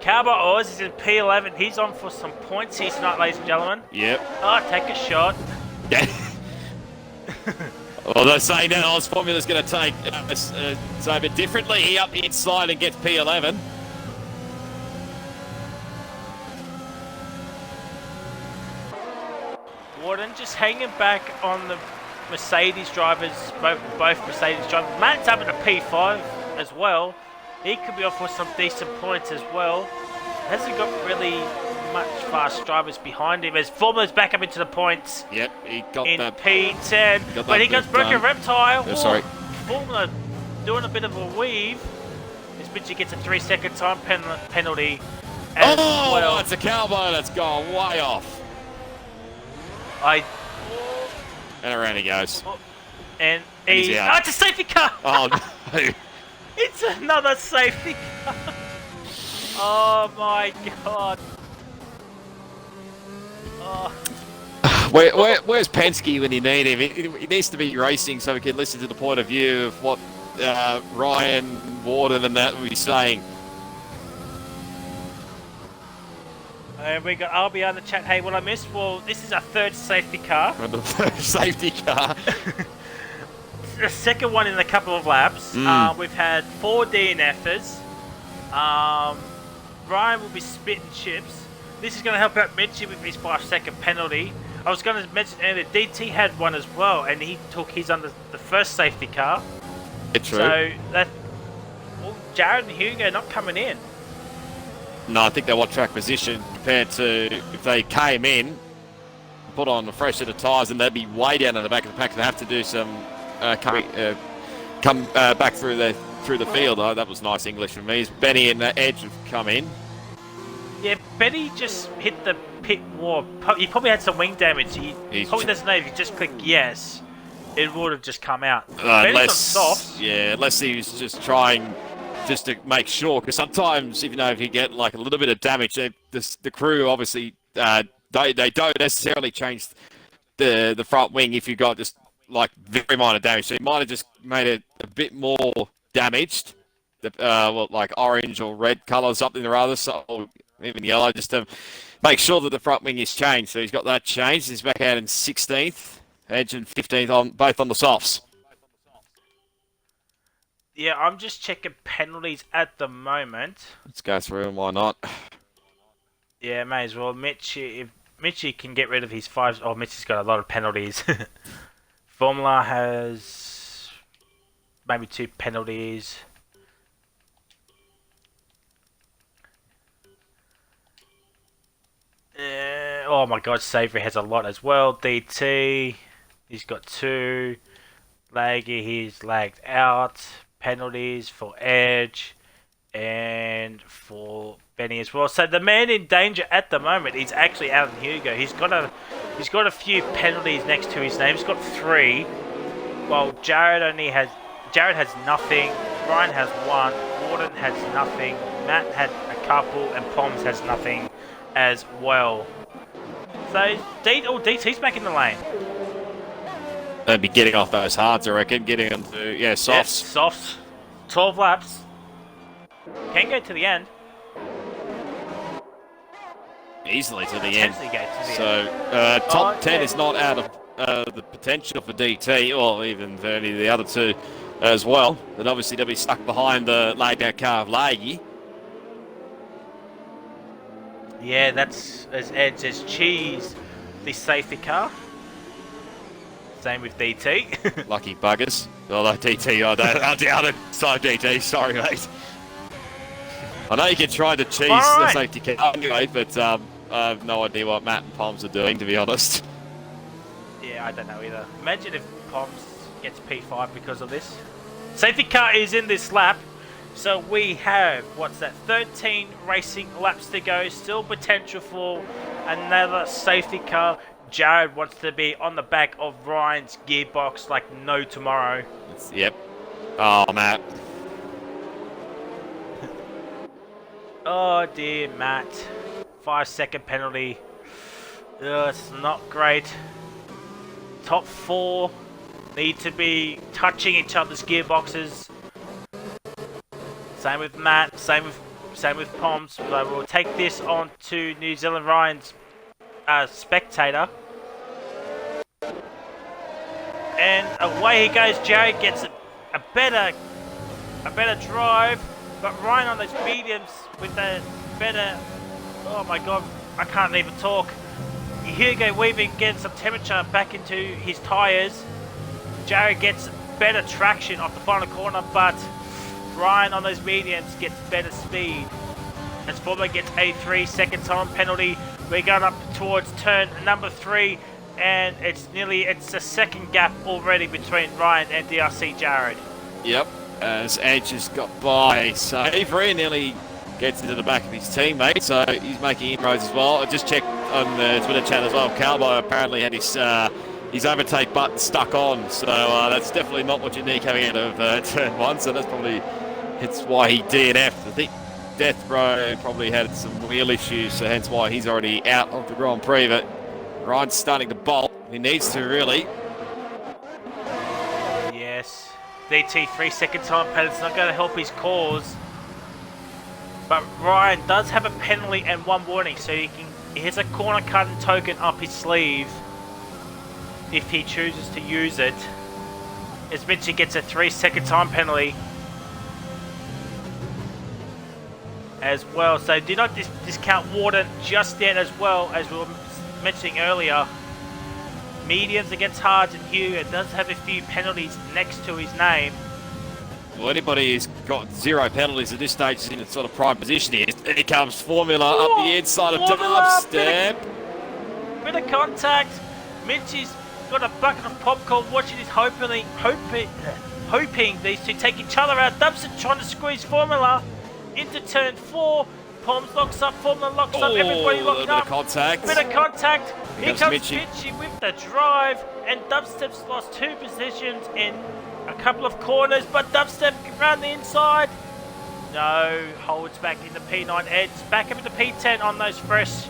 Cowboy Oz is in P11. He's on for some points here tonight, ladies and gentlemen. Yep. Take a shot. Well, they're saying that Oz Formula's going to take so a bit differently. He up the inside and gets P11. Warden just hanging back on the Mercedes drivers, both Mercedes drivers. Matt's up at a P5 as well. He could be off for some decent points as well. Hasn't got really much fast drivers behind him as Formula's back up into the points. Yep, he got in that. P10. But he goes Broken Reptile. Sorry. Formula doing a bit of a weave. This Mitchie gets a 3-second time penalty as well. It's a cowboy that's gone way off. And around he goes. And he's out. It's a safety car! Oh, no. It's another safety car! Oh, my God. Oh. Where's Penske when you need him? He needs to be racing so we can listen to the point of view of what Ryan, Warden and that will be saying. And we got RBR in the chat. Hey, what I missed? Well, this is our third safety car. The third safety car. The second one in a couple of laps. We've had 4 DNFs. Ryan will be spitting chips. This is going to help out Mitchie with his 5-second penalty. I was going to mention earlier, DT had one as well, and he took his under the first safety car. It's true. So Jared and Hugo not coming in. No, I think they want track position compared to if they came in, put on a fresh set of tyres, and they'd be way down in the back of the pack. They have to do some come back through the field. Oh, that was nice English from me. Benny and Edge have come in. Yeah, Benny just hit the pit wall. He probably had some wing damage. He probably doesn't know if you just click yes, it would have just come out. Unless he was just trying just to make sure, because sometimes if you get like a little bit of damage, the crew obviously they don't necessarily change the front wing if you got just like very minor damage. So he might have just made it a bit more damaged. Like orange or red colours, something or other, so, or even yellow, just to make sure that the front wing is changed. So he's got that changed. He's back out in 16th, Edge and 15th, on both on the softs. Yeah, I'm just checking penalties at the moment. Let's go through them, why not? Yeah, may as well. If Mitchy can get rid of his 5... Oh, Mitchy's got a lot of penalties. Formula has maybe 2 penalties. Oh my god, Savory has a lot as well. DT, he's got 2. Laggy, he's lagged out. Penalties for Edge and for Benny as well. So the man in danger at the moment is actually Alan Hugo. He's got a few penalties next to his name. He's got 3. While Jared has nothing. Ryan has 1. Gordon has nothing. Matt had a couple, and Poms has nothing as well. So DT's back in the lane. They'd be getting off those hards, I reckon. Getting them to, softs. Yes, softs. 12 laps. Can go to the end. Easily to the end. So, top 10 is not out of the potential for DT, or even for any of the other 2 as well. But obviously they'll be stuck behind the laid-out car of Leahy. Yeah, that's as Edge as Cheese, the safety car. Same with DT. Lucky buggers. Although DT, I doubt it. Sorry, DT. Sorry, mate. I know you can try to cheese the safety car anyway, but I have no idea what Matt and Palms are doing, to be honest. Yeah, I don't know either. Imagine if Palms gets P5 because of this. Safety car is in this lap. So we have, 13 racing laps to go. Still potential for another safety car. Jared wants to be on the back of Ryan's gearbox like no tomorrow. Yep. Oh, Matt. Oh dear, Matt. 5-second penalty. It's not great. Top 4 need to be touching each other's gearboxes. Same with Matt. Same with Poms. So we'll take this on to New Zealand Ryan's spectator. And away he goes. Jared gets a better drive, but Ryan on those mediums with a better. Oh my god, I can't even talk. Hugo Weaving getting some temperature back into his tyres. Jared gets better traction off the final corner, but Ryan on those mediums gets better speed. As Formula gets a 3-second time penalty, we're going up towards turn number 3. And it's a second gap already between Ryan and DRC Jared. Yep, as Edge has got by Savory, nearly gets into the back of his teammate, so he's making inroads as well. I just checked on the Twitter chat as well. Calbo apparently had his overtake button stuck on, so that's definitely not what you need coming out of turn 1, so that's why he DNF'd. I think Death Row probably had some wheel issues, so hence why he's already out of the Grand Prix, but Ryan's starting to bolt. He needs to, really. Yes. DT 3-second time penalty. It's not going to help his cause. But Ryan does have a penalty and 1 warning, so he has a corner cutting token up his sleeve if he chooses to use it. As Mitchie gets a 3-second time penalty as well. So do not discount Warden just yet, as well as we were mentioning earlier. Mediums against hards, and Hugh does have a few penalties next to his name. Well, anybody who's got 0 penalties at this stage is in a sort of prime position here. Here comes Formula up the inside of dubstep. Bit of contact. Mitchie's got a bucket of popcorn watching this, hoping these two take each other out. Dubstep trying to squeeze Formula into turn 4. Poms locks up, Formula locks up, everybody locked up. Bit of contact. Here comes Mitchie with the drive, and Dubstep's lost 2 positions in a couple of corners, but Dubstep around the inside. No, holds back in the P9 Edge, back up into P10 on those fresh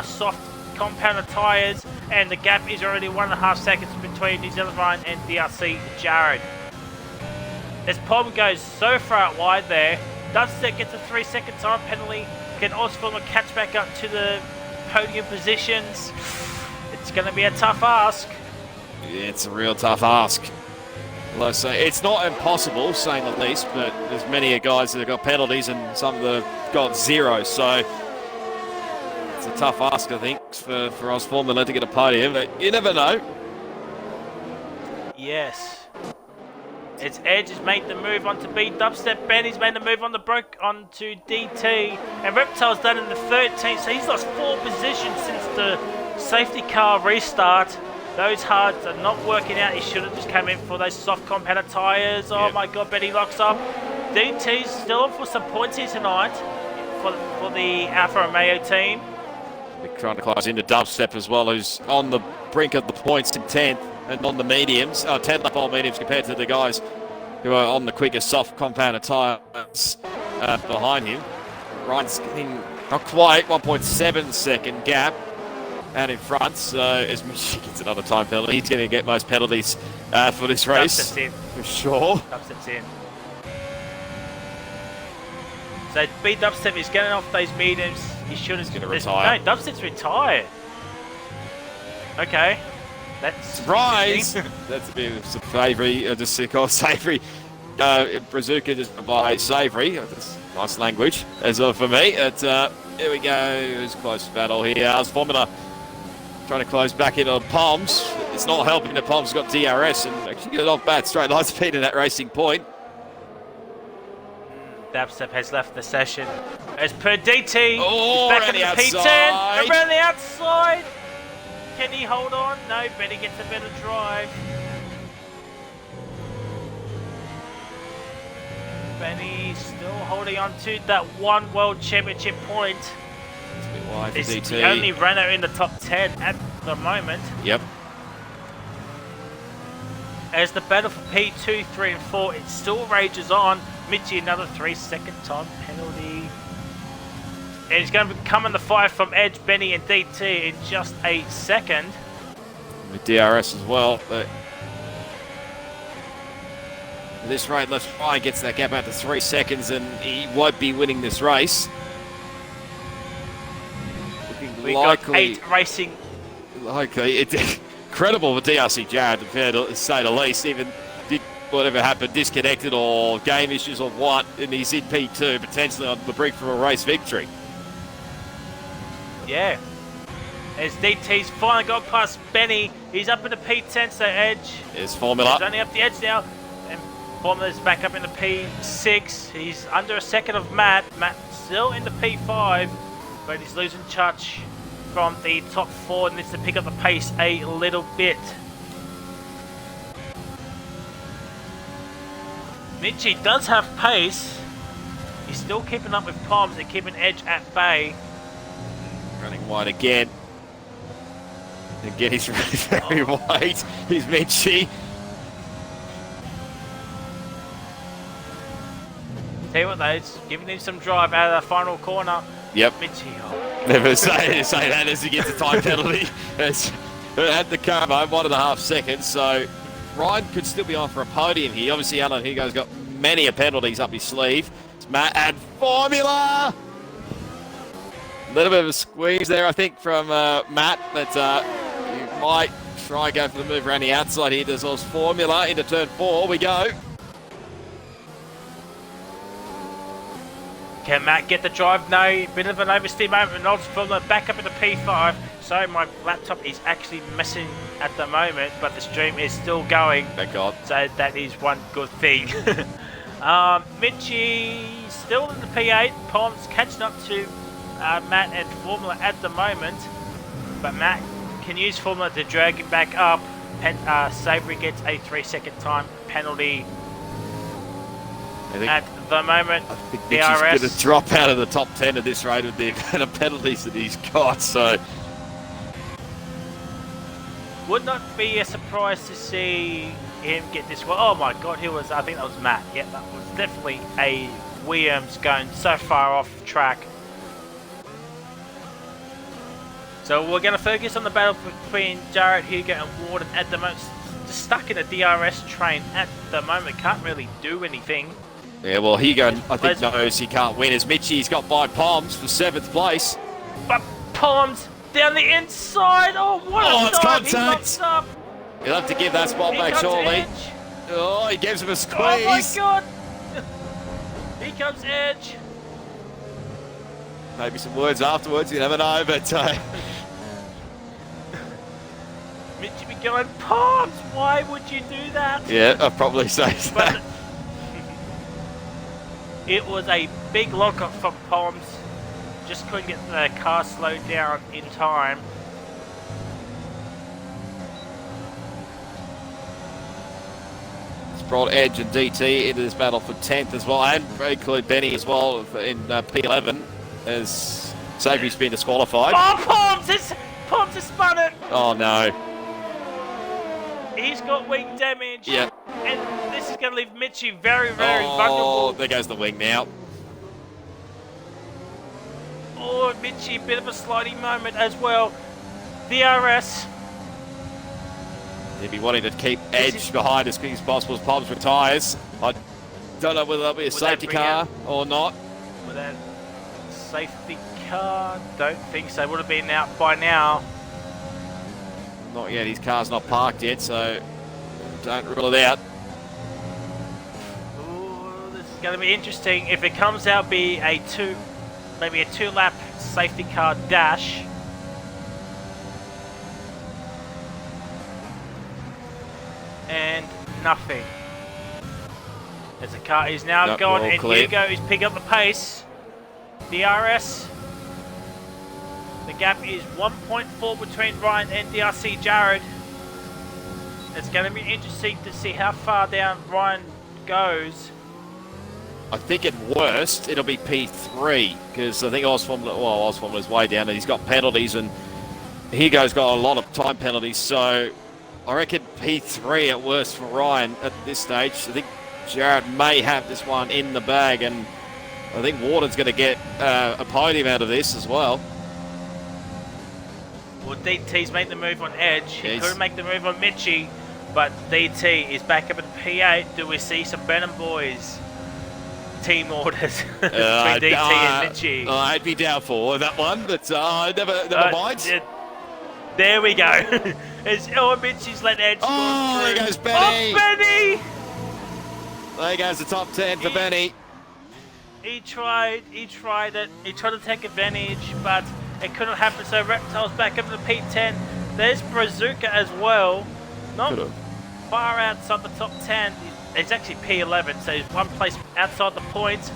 soft compounder tyres, and the gap is already 1.5 seconds between New Zealand Ryan and DRC Jared. As Pom goes so far out wide there, Dubstep gets a 3-second time penalty. Can Ozformer catch back up to the podium positions? It's going to be a tough ask. Yeah, it's a real tough ask. Let's say it's not impossible, saying the least, but there's many guys that have got penalties and some that have got 0. So it's a tough ask, I think, for Ozformer to get a podium. But you never know. Yes. It's Edge has made the move onto B. Dubstep Benny's made the move on the onto DT. And Reptile's done in the 13th, so he's lost 4 positions since the safety car restart. Those hards are not working out. He should have just come in for those soft compounder tyres. Oh my god, Benny locks up. DT's still on for some points here tonight for the Alfa Romeo team. They're trying to close into Dubstep as well, who's on the brink of the points in 10th. And on the mediums, 10 lap on mediums compared to the guys who are on the quickest soft compounder tyres behind him. Ryan's getting not quite 1.7 second gap out in front, so as he gets another time penalty, he's going to get most penalties for this race. Dubstep's in. For sure. Dubstep's in. So B Dubstep is getting off those mediums. He should have. He's going to retire. No, Dubstep's retired. Okay. That's surprise! That's a bit of some savoury, just called savoury. Brazuca just by savoury. That's nice language, as well for me. Here we go. It's a close battle here. Formula trying to close back in on Palms. It's not helping that Palms got DRS and actually got off bad straight line speed in that racing point. Dubstep has left the session. As per DT, oh, he's back in the P10, around the outside. Can he hold on? No, Benny gets a better drive. Benny still holding on to that one World Championship point. It's a bit wide for It's DT. the only runner in the top 10 at the moment. Yep. As the battle for P2, 3 and 4, it still rages on. Mitchie, another 3-second time penalty. And he's going to come in the fight from Edge, Benny and DT in just a second. With DRS as well. But at this rate, let's try gets that gap out to 3 seconds and he won't be winning this race. Looking We likely, got 8 racing. Likely, it's incredible for DRC Jared, to say the least. Even did whatever happened, disconnected or game issues or what, and he's in P2, potentially on the brink for a race victory. Yeah. As DT's finally got past Benny, he's up in the P10, so Edge. There's Formula. He's only up the edge now. And Formula's back up in the P6. He's under a second of Matt. Matt still in the P5, but he's losing touch from the top 4 and needs to pick up the pace a little bit. Mitchie does have pace. He's still keeping up with Palms and keeping Edge at bay. Running wide again. Again, he's running very wide. He's Mitchie. Tell you what though, it's giving him some drive out of the final corner. Yep. Mitchie, oh. Never say that as he gets a time penalty. It's at the car home, 1.5 seconds. So Ryan could still be on for a podium here. Obviously, Alan Hugo's got many penalties up his sleeve. It's Matt and Formula. A little bit of a squeeze there, I think, from Matt, but you might try and go for the move around the outside here. Does Oz Formula into turn 4. We go. Can Matt get the drive? No, bit of an oversteer moment. And Oz Formula back up in the P5. So my laptop is actually missing at the moment, but the stream is still going. Thank God. So that is one good thing. Mitchie still in the P8. Palms catching up to Matt and Formula at the moment, but Matt can use Formula to drag him back up. Savory gets a 3-second time penalty at the moment. I think DRS Mitchie's going to drop out of the top 10 of this race with the amount of penalties that he's got. So would not be a surprise to see him get this one. Oh my God, I think that was Matt. Yeah, that was definitely a Williams going so far off track. So we're going to focus on the battle between Jared, Hugo and Warden at the moment. Just stuck in a DRS train at the moment. Can't really do anything. Yeah, well, Hugo, I think, knows he can't win as Mitchie's got by Palms for 7th place. But Palms down the inside. Oh, what a it's dive. contact. He locks up. He'll have to give that spot back, surely. Edge. Oh, he gives him a squeeze. Oh my god. Here comes Edge. Maybe some words afterwards, you never know, but... Mitchie be going, Palms, why would you do that? Yeah, I'd probably say that. It was a big lock-up for Palms. Just couldn't get the car slowed down in time. It's brought Edge and DT into this battle for 10th as well, and include Benny as well in P11, as Safety's been disqualified. Oh, Palms has spun it! Oh no. He's got wing damage. Yeah. And this is going to leave Mitchie very, very vulnerable. Oh, there goes the wing now. Oh, Mitchie, bit of a sliding moment as well. DRS. He'd be wanting to keep Edge behind as quick as possible as Palms retires. I don't know whether that'll be a safety car or not. With that safety car, don't think so. Would have been out by now. Not yet, his car's not parked yet, so don't rule it out. Ooh, this is going to be interesting. If it comes out be maybe a 2-lap safety car dash. And nothing. As the car is now gone, and Hugo is picking up the pace. DRS. The gap is 1.4 between Ryan and DRC Jared. It's going to be interesting to see how far down Ryan goes. I think at worst it'll be P3 because I think Osformula is way down and he's got penalties, and Hugo's got a lot of time penalties, so I reckon P3 at worst for Ryan at this stage. I think Jared may have this one in the bag, and I think Warden's going to get a podium out of this as well. Well, DT's made the move on Edge. He couldn't make the move on Mitchie, but DT is back up at P8. Do we see some Benham boys team orders between DT and Mitchie? I'd be doubtful of that one, but never mind. There we go. Mitchie's let Edge go through. There goes Benny. Oh, Benny! There goes the top 10 for Benny. He tried it. He tried to take advantage, but it couldn't happen. So Reptile's back up to the P10. There's Brazuca as well. Not far outside the top 10. It's actually P11, so he's one place outside the points.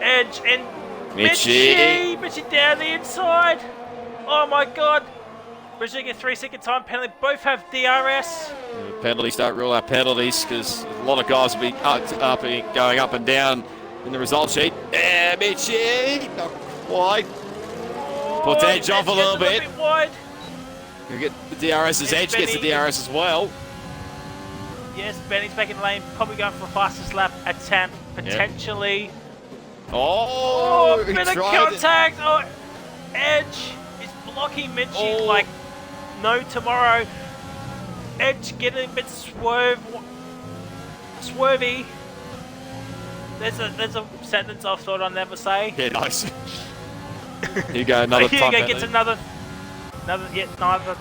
Edge and Mitchie down the inside. Oh my god. Brazuca 3-second time penalty. Both have DRS. Penalties don't rule out penalties because a lot of guys will be going up and down in the result sheet. Yeah, Mitchie, not quite. Puts Edge off a little bit. Wide. You get the DRS as Edge gets the DRS as well. Yes, Benny's back in lane, probably going for the fastest lap attempt, potentially. Yep. Oh, bit of contact. Oh, Edge is blocking Mitchie like no tomorrow. Edge getting a bit swervy. There's a sentence I thought I'd never say. Yeah, nice. Hugo, another time Hugo gets another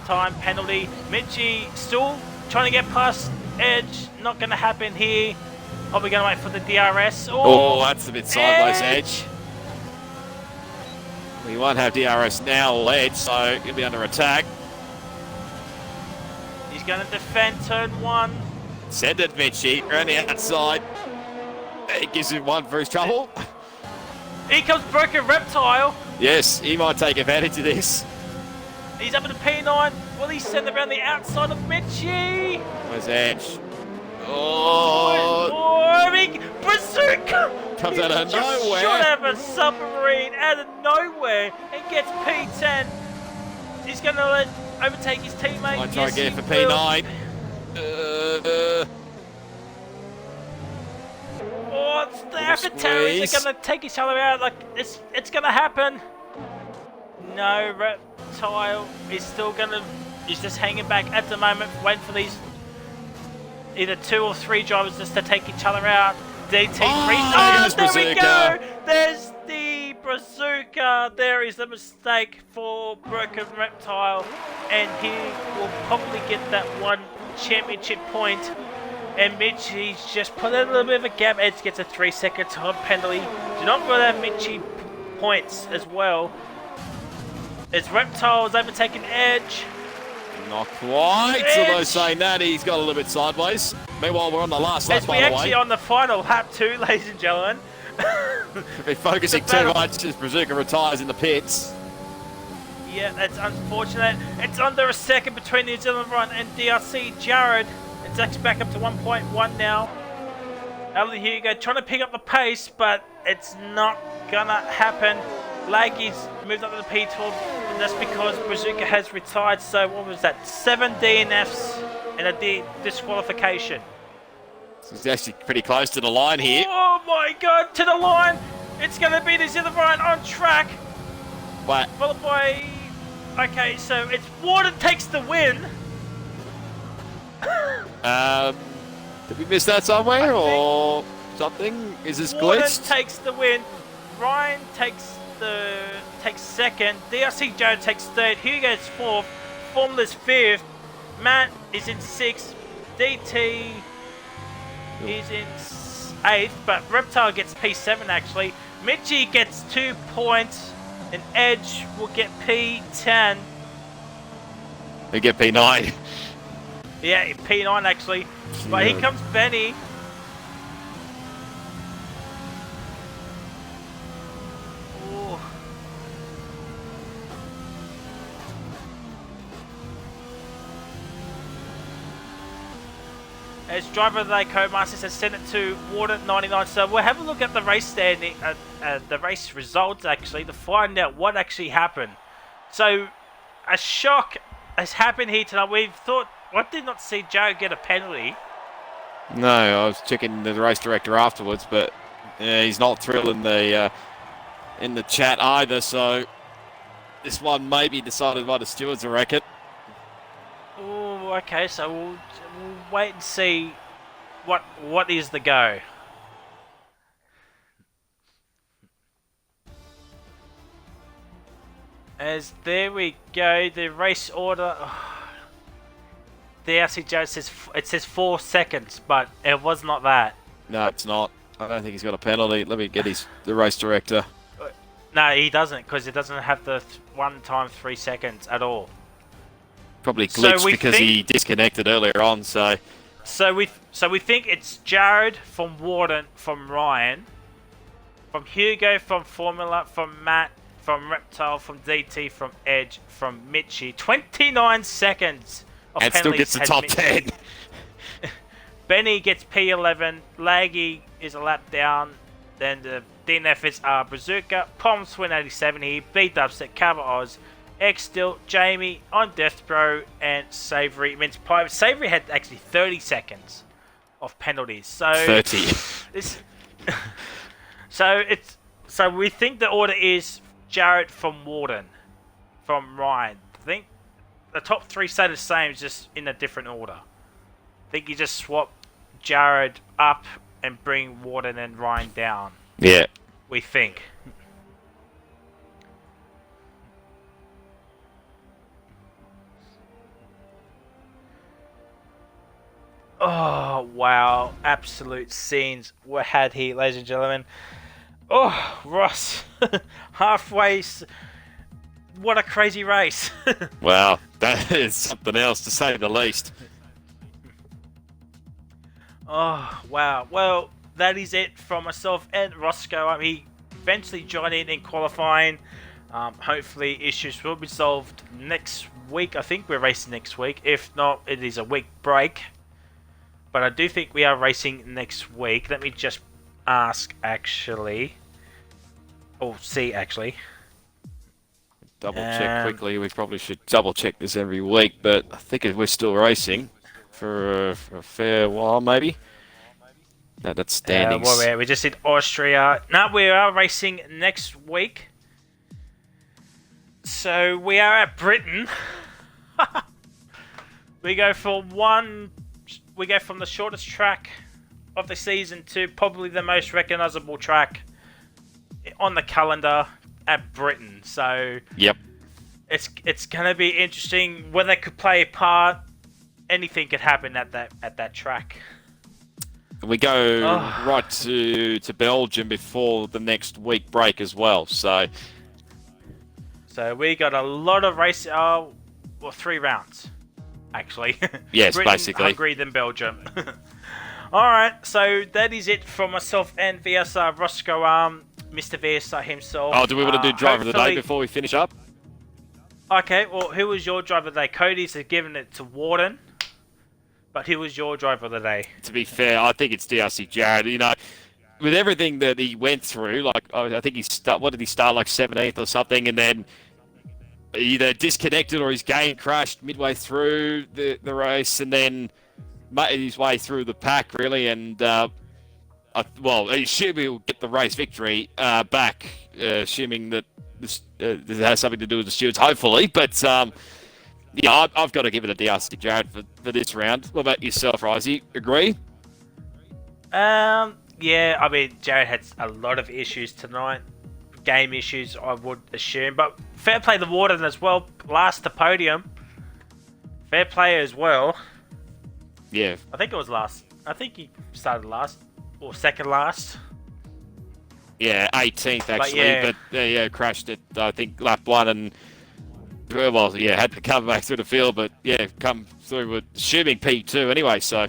time penalty. Mitchie still trying to get past Edge. Not going to happen here. Probably going to wait for the DRS. Oh, that's a bit sideways, Edge. We won't have DRS now, or Edge, so he'll be under attack. He's going to defend turn 1. Send it, Mitchie, around the outside. It gives him one for his trouble. Here comes Broken Reptile. Yes, he might take advantage of this. He's up at the P9. Will he send it around the outside of Mitchie? Where's Edge? Oh! Bazooka! Comes out of nowhere. Shot out of a submarine out of nowhere and gets P10. He's going to overtake his teammate. Might try again for P9. The Avatars are going to take each other out. Like it's going to happen. No, Reptile is still gonna, is just hanging back at the moment, waiting for these either 2 or 3 drivers just to take each other out. DT there we go! There's the Bazooka. There is the mistake for Broken Reptile, and he will probably get that 1 championship point. And Mitchie's just put in a little bit of a gap. Edge gets a 3-second time penalty. Do not go that Mitchie points as well. As Reptile is overtaking Edge. Not quite. Although saying that, he's got a little bit sideways. Meanwhile, we're on the last lap, by the way. We're actually on the final lap too, ladies and gentlemen. We're focusing too much as Bazooka retires in the pits. Yeah, that's unfortunate. It's under a second between New Zealand Run and DRC Jared. It's actually back up to 1.1 now. Alan Hugo trying to pick up the pace, but it's not gonna happen. Laggy's moved up to the P12, and that's because Bazooka has retired. So what was that? 7 DNFs and a disqualification. He's actually pretty close to the line here. Oh my god, to the line! It's gonna be the Zilla Ryan on track. What? Followed by... Okay, so it's Warden takes the win. Did we miss that somewhere or something? Is this glitched? Warden takes the win. Ryan takes second. DRC Joe takes third. Hugo's fourth. Formula's fifth. Matt is in sixth. DT is in eighth, but Reptile gets P7 actually. Mitchie gets 2 points, and Edge will get P10. They get P9. Yeah, P9 actually. But here comes Benny. Ooh. As driver of the day, Codemaster says send it to Warden 99. So we'll have a look at the race standing, the race results actually, to find out what actually happened. So a shock has happened here tonight. We thought, I did not see Joe get a penalty. No, I was checking the race director afterwards, but he's not thrilled in the chat either. So this one may be decided by the stewards, I reckon. Oh, okay. So we'll wait and see what is the go. As there we go, the race order. The RC Joe says 4 seconds, but it was not that. No, it's not. I don't think he's got a penalty. Let me get the race director. No, he doesn't, because it doesn't have the 1 time 3 seconds at all. Probably glitched because he disconnected earlier on. So we think it's Jared from Warden, from Ryan, from Hugo, from Formula, from Matt, from Reptile, from DT, from Edge, from Mitchie. 29 seconds. And still gets the top 10. Benny gets P11. Laggy is a lap down. Then the DNFs are Bazooka, Pom Swin 87 here, B Dubstep, Cover Oz, X Still, Jamie on Death Row, and Savory Mince Pie. Savory had actually 30 seconds of penalties. So 30. So we think the order is Jarrett from Warden, from Ryan. I think the top 3 stay the same, just in a different order. I think you just swap Jared up and bring Warden and Ryan down. Yeah. We think. Oh, wow. Absolute scenes were had here, ladies and gentlemen. Oh, Ross. Halfway. What a crazy race. Wow, that is something else to say the least. Oh, wow. Well, that is it from myself and Roscoe. He eventually joined in qualifying. Hopefully issues will be solved next week. I think we're racing next week. If not, it is a week break. But I do think we are racing next week. Let me just ask, actually. Oh, see, actually. Double check quickly. We probably should double check this every week, but I think we're still racing for a fair while, maybe. No, that's standings. Well, we just did Austria. No, we are racing next week. So we are at Britain. We go from the shortest track of the season to probably the most recognisable track on the calendar at Britain. So Yep. it's gonna be interesting whether they could play a part. Anything could happen at that track. We go right to Belgium before the next week break as well. So we got a lot of race. 3 rounds, actually. Yes, Britain, basically. Hungary, then Belgium. All right, so that is it from myself and VSR Roscoe, Mr. VSR himself. Oh, do we want to do driver of the day before we finish up? Okay, well, who was your driver of the day? Cody's given it to Warden, but who was your driver of the day? To be fair, I think it's DRC Jared. You know, with everything that he went through, like I think what did he start, like 17th or something, and then either disconnected or his game crashed midway through the race, and then made his way through the pack really, and he should be able to get the race victory back, assuming that this has something to do with the stewards, hopefully. But yeah, I've got to give it a DRC Jared for this round. What about yourself, Risey? Agree? Yeah, I mean, Jared had a lot of issues tonight. Game issues, I would assume. But fair play to Warden as well. Last to podium. Fair play as well. Yeah. I think it was last. I think he started last. Or second last. Yeah, 18th actually. But crashed at, I think, lap 1 and... Well, yeah, had to come back through the field. But yeah, come through with assuming P2 anyway, so...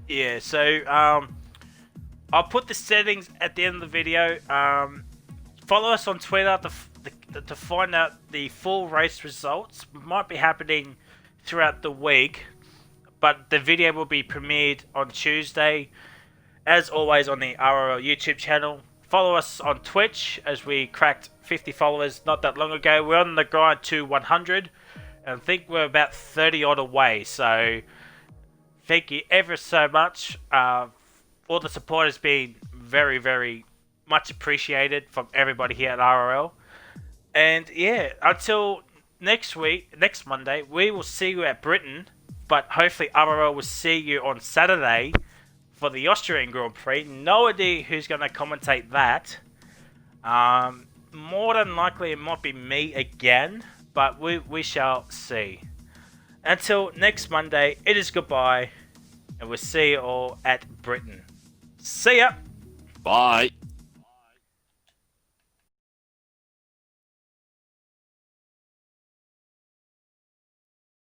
Yeah, so... I'll put the settings at the end of the video. Follow us on Twitter to find out the full race results. Might be happening throughout the week, but the video will be premiered on Tuesday, as always on the RRL YouTube channel. Follow us on Twitch, as we cracked 50 followers not that long ago. We're on the grind to 100, and I think we're about 30 odd away. So thank you ever so much. All the support has been very, very much appreciated from everybody here at RRL. And yeah, until next Monday, we will see you at Britain. But hopefully RRL will see you on Saturday for the Austrian Grand Prix. No idea who's going to commentate that. More than likely it might be me again. But we shall see. Until next Monday, it is goodbye. And we'll see you all at Britain. See ya! Bye!